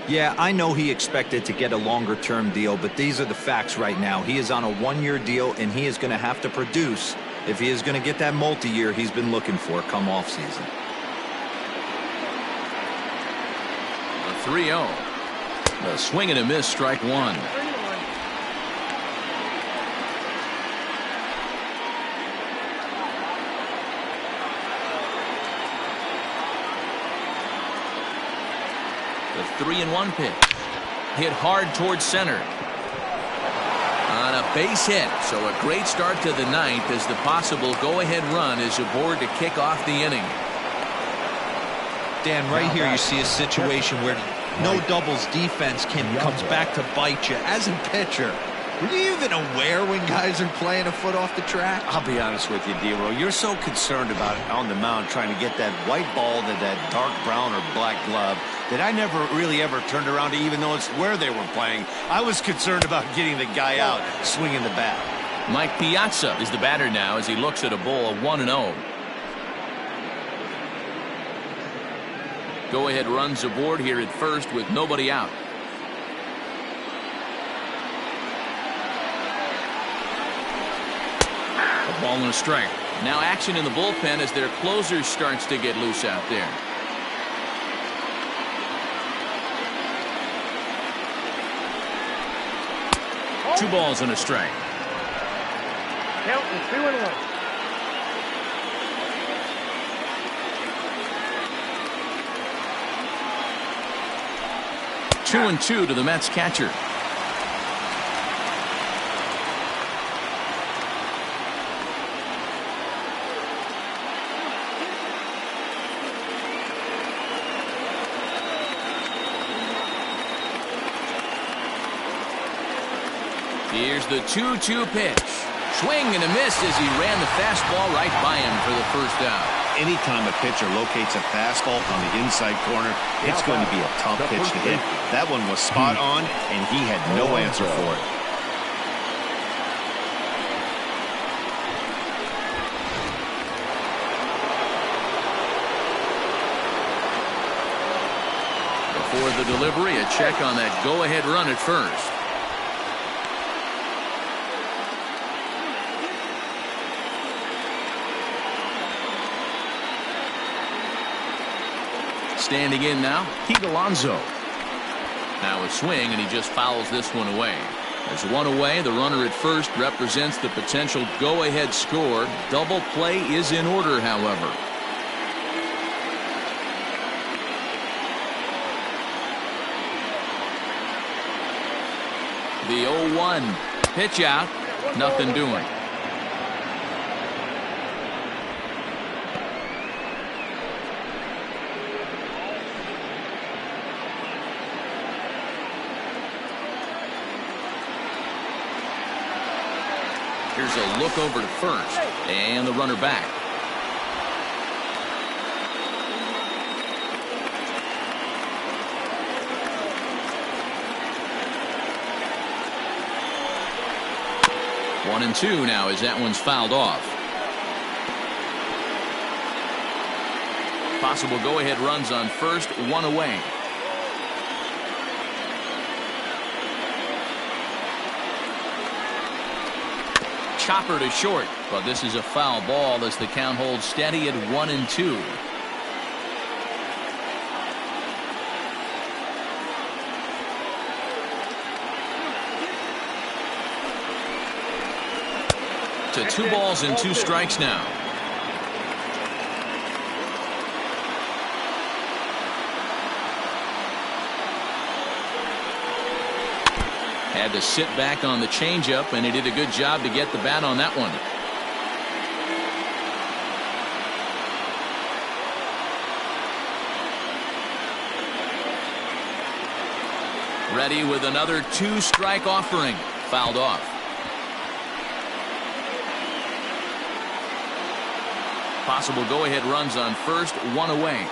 Yeah, I know he expected to get a longer-term deal, but these are the facts right now. He is on a 1-year deal, and he is going to have to produce if he is going to get that multi-year he's been looking for come off-season. A 3-0. A swing and a miss, strike 1. The 3-1 pitch. Hit hard towards center. On a base hit. So a great start to the 9th as the possible go-ahead run is aboard to kick off the inning. Dan, right here you see a situation where no doubles defense comes back to bite you. As a pitcher, Were you even aware when guys are playing a foot off the track? I'll be honest with you, D-Roll. You're so concerned about on the mound trying to get that white ball to that dark brown or black glove that I never really ever turned around to even notice where they were playing. I was concerned about getting the guy out swinging the bat. Mike Piazza is the batter now as he looks at a ball of 1-0. Go-ahead runs aboard here at first with nobody out. A ball and a strike. Now action in the bullpen as their closer starts to get loose out there. Two balls and a strike. Count is 2-1. 2-2 to the Mets catcher. Here's the 2-2 pitch. Swing and a miss as he ran the fastball right by him for the first out. Anytime a pitcher locates a fastball on the inside corner, it's going to be a tough pitch to hit. That one was spot on, and he had no answer for it. Before the delivery, a check on that go-ahead run at first. Standing in now, Pete Alonso. Now a swing, and he just fouls this one away. There's one away. The runner at first represents the potential go-ahead score. Double play is in order, however. The 0-1 pitch out. Nothing doing. Here's a look over to first, and the runner back. One and two now as that one's fouled off. Possible go-ahead runs on first, one away. Chopper to short, but this is a foul ball as the count holds steady at 1-2. To 2 balls and 2 strikes now. Had to sit back on the changeup, and he did a good job to get the bat on that one. Ready with another 2-strike offering. Fouled off. Possible go-ahead runs on first, one away.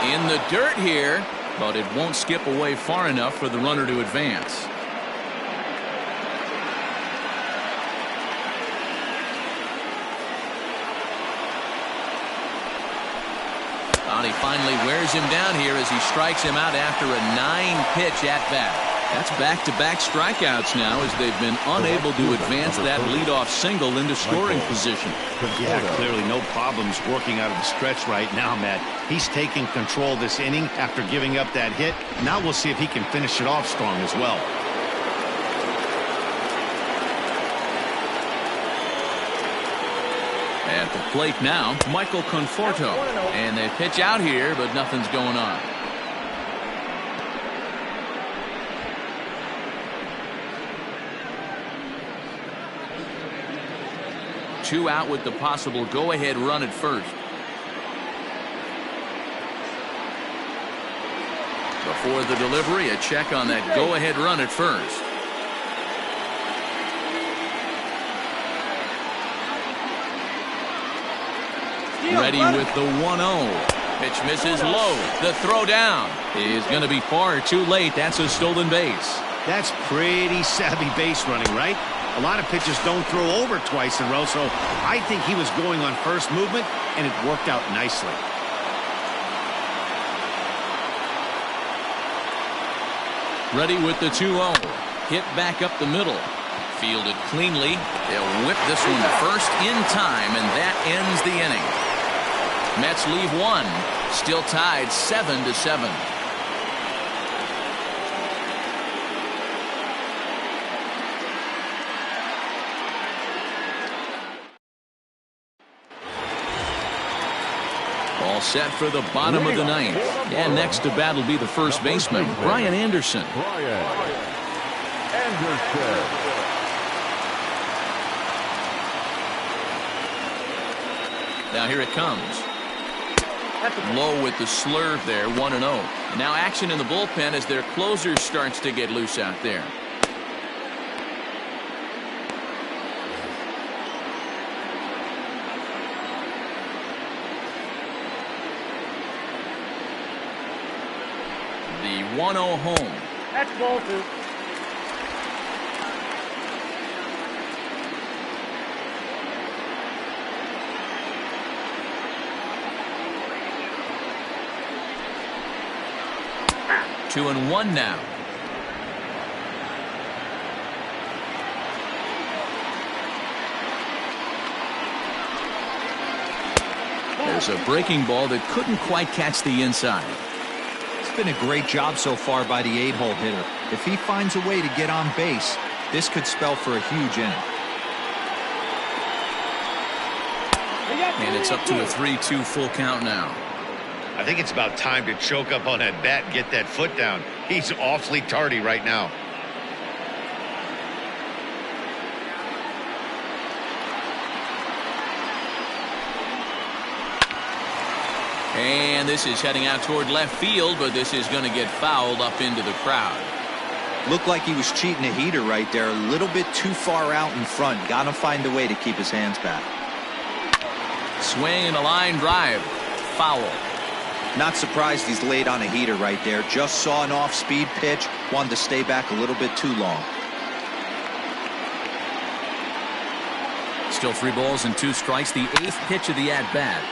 In the dirt here, but it won't skip away far enough for the runner to advance. He finally wears him down here as he strikes him out after a 9-pitch at-bat. That's back-to-back strikeouts now as they've been unable to advance that leadoff single into scoring position. Yeah, clearly no problems working out of the stretch right now, Matt. He's taking control of this inning after giving up that hit. Now we'll see if he can finish it off strong as well. At the plate now, Michael Conforto. And they pitch out here, but nothing's going on. Two out with the possible go-ahead run at first. Before the delivery, a check on that go-ahead run at first. Ready with the 1-0. Pitch misses low. The throw down is going to be far too late. That's a stolen base. That's pretty savvy base running, right? A lot of pitchers don't throw over twice in a row, so I think he was going on first movement, and it worked out nicely. Ready with the 2-0. Hit back up the middle. Fielded cleanly. They'll whip this one to first in time, and that ends the inning. Mets leave one. Still tied 7-7. All set for the bottom of the ninth. And next to bat will be the first baseman, Brian Anderson. Now here it comes. Low with the slurve there, 1-0. Now action in the bullpen as their closer starts to get loose out there. The 1-0 home. That's ball two. Two and one now. There's a breaking ball that couldn't quite catch the inside. It's been a great job so far by the 8-hole hitter. If he finds a way to get on base, this could spell for a huge inning. And it's up to a 3-2 full count now. I think it's about time to choke up on that bat and get that foot down. He's awfully tardy right now. And this is heading out toward left field, but this is going to get fouled up into the crowd. Looked like he was cheating a heater right there. A little bit too far out in front. Got to find a way to keep his hands back. Swing and a line drive. Foul. Not surprised he's laid on a heater right there. Just saw an off-speed pitch. Wanted to stay back a little bit too long. Still 3 balls and 2 strikes. The 8th pitch of the at-bat.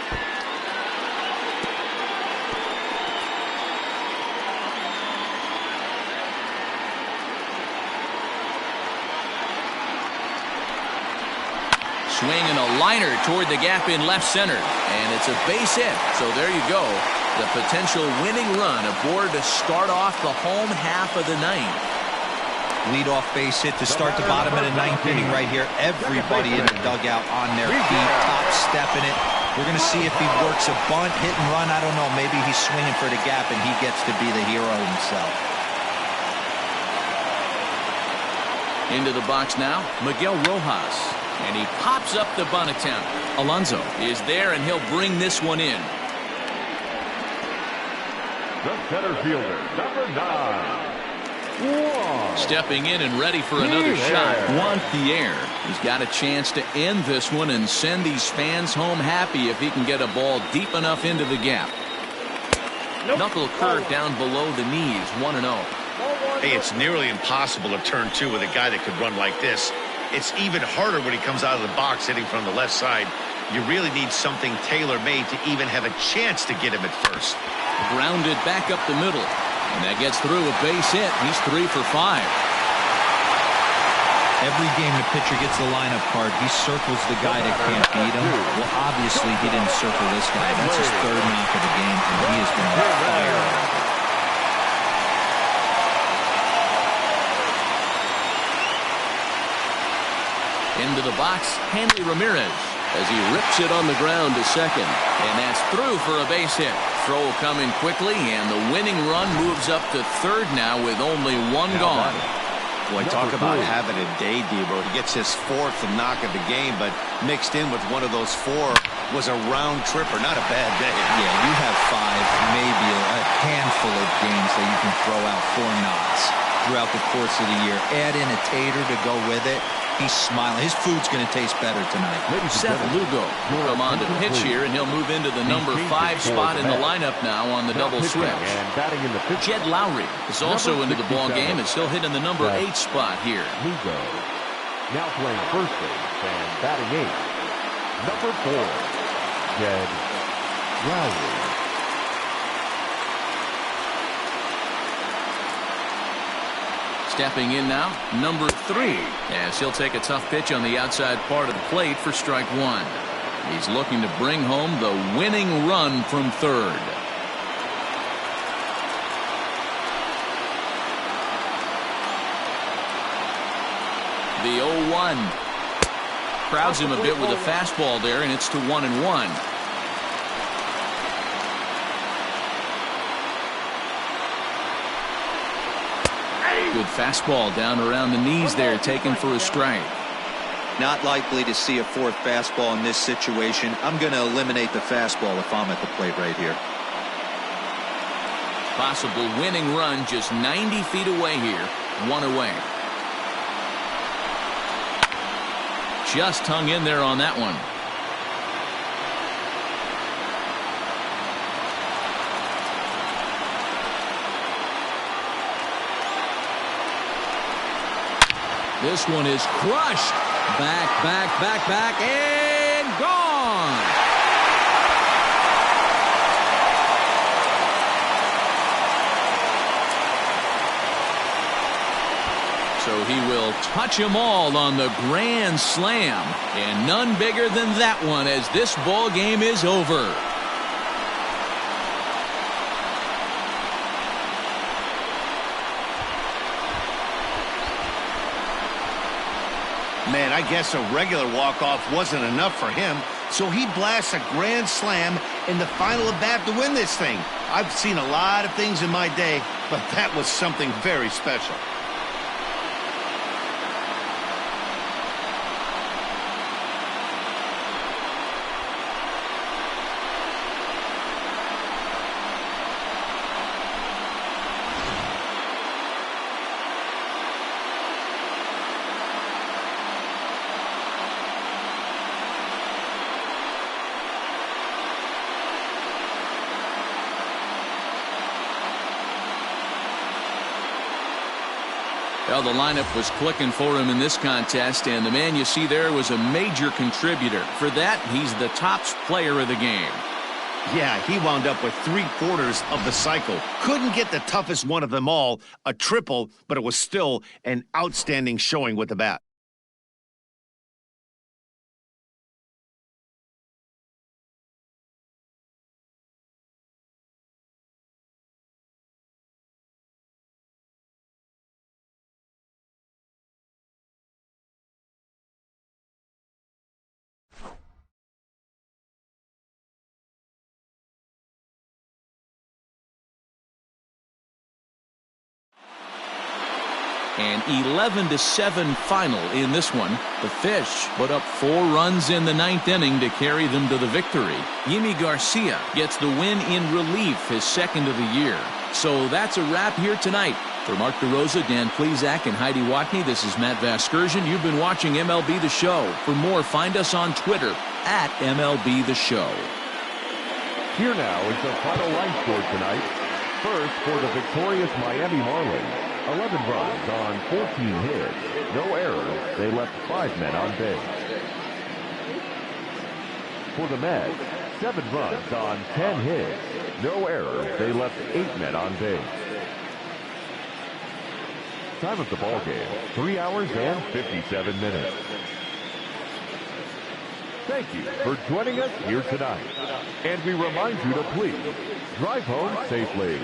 Swing and a liner toward the gap in left center. And it's a base hit. So there you go. The potential winning run aboard to start off the home half of the ninth. Leadoff base hit to start the bottom of the ninth inning right here. Everybody in the dugout on their feet, top stepping it. We're going to see if he works a bunt, hit and run. I don't know. Maybe he's swinging for the gap and he gets to be the hero himself. Into the box now, Miguel Rojas. And he pops up the bunt attempt. Alonso is there, and he'll bring this one in. The center fielder, number 9. Stepping in and ready for another shot. Pierre. He's got a chance to end this one and send these fans home happy if he can get a ball deep enough into the gap. Knuckle curve down below the knees, 1-0. Hey, it's nearly impossible to turn 2 with a guy that could run like this. It's even harder when he comes out of the box hitting from the left side. You really need something tailor-made to even have a chance to get him at first. Grounded back up the middle. And that gets through a base hit. He's 3 for 5. Every game the pitcher gets the lineup card, he circles the guy that can't beat him. Well, obviously he didn't circle this guy. That's his 3rd knock of the game, and he has been on fire. Into the box, Hanley Ramirez as he rips it on the ground to second. And that's through for a base hit. Throw coming quickly, and the winning run moves up to 3rd now with only 1 gone. Boy, talk about having a day, Debo. He gets his 4th knock of the game, but mixed in with one of those 4 was a round tripper. Not a bad day. Yeah, you have 5, maybe a handful of games that you can throw out 4 knocks throughout the course of the year. Add in a tater to go with it. He's smiling. His food's going to taste better tonight. Seth Lugo will come on to pitch here, and he'll move into the number 5 spot in the lineup now on the double switch. Jed Lowry is also into the ball game as he'll hit in the number 8 spot here. Lugo now playing first base and batting 8th. Number 4, Jed Lowry. Stepping in now, number 3, as he'll take a tough pitch on the outside part of the plate for strike 1. He's looking to bring home the winning run from third. The 0-1. Crowds him a bit with a fastball there, and it's to 1-1. Good fastball down around the knees there, taken for a strike. Not likely to see a 4th fastball in this situation. I'm going to eliminate the fastball if I'm at the plate right here. Possible winning run just 90 feet away here. 1 away. Just hung in there on that one. This one is crushed. Back, and gone. So he will touch them all on the grand slam. And none bigger than that one as this ball game is over. Man, I guess a regular walk-off wasn't enough for him, so he blasts a grand slam in the final at bat to win this thing. I've seen a lot of things in my day, but that was something very special. Well, the lineup was clicking for him in this contest, and the man you see there was a major contributor. For that, he's the top player of the game. Yeah, he wound up with 3/4 of the cycle. Couldn't get the toughest one of them all, a triple, but it was still an outstanding showing with the bat. An 11-7 final in this one. The Fish put up 4 runs in the 9th inning to carry them to the victory. Yimi Garcia gets the win in relief, his 2nd of the year. So that's a wrap here tonight. For Mark DeRosa, Dan Plesac, and Heidi Watney, this is Matt Vasgersian. You've been watching MLB The Show. For more, find us on Twitter at MLB The Show. Here now is the final line score tonight. First, for the victorious Miami Marlins, 11 runs on 14 hits. No errors. They left 5 men on base. For the Mets, 7 runs on 10 hits. No errors. They left 8 men on base. Time of the ball game, 3 hours and 57 minutes. Thank you for joining us here tonight. And we remind you to please drive home safely.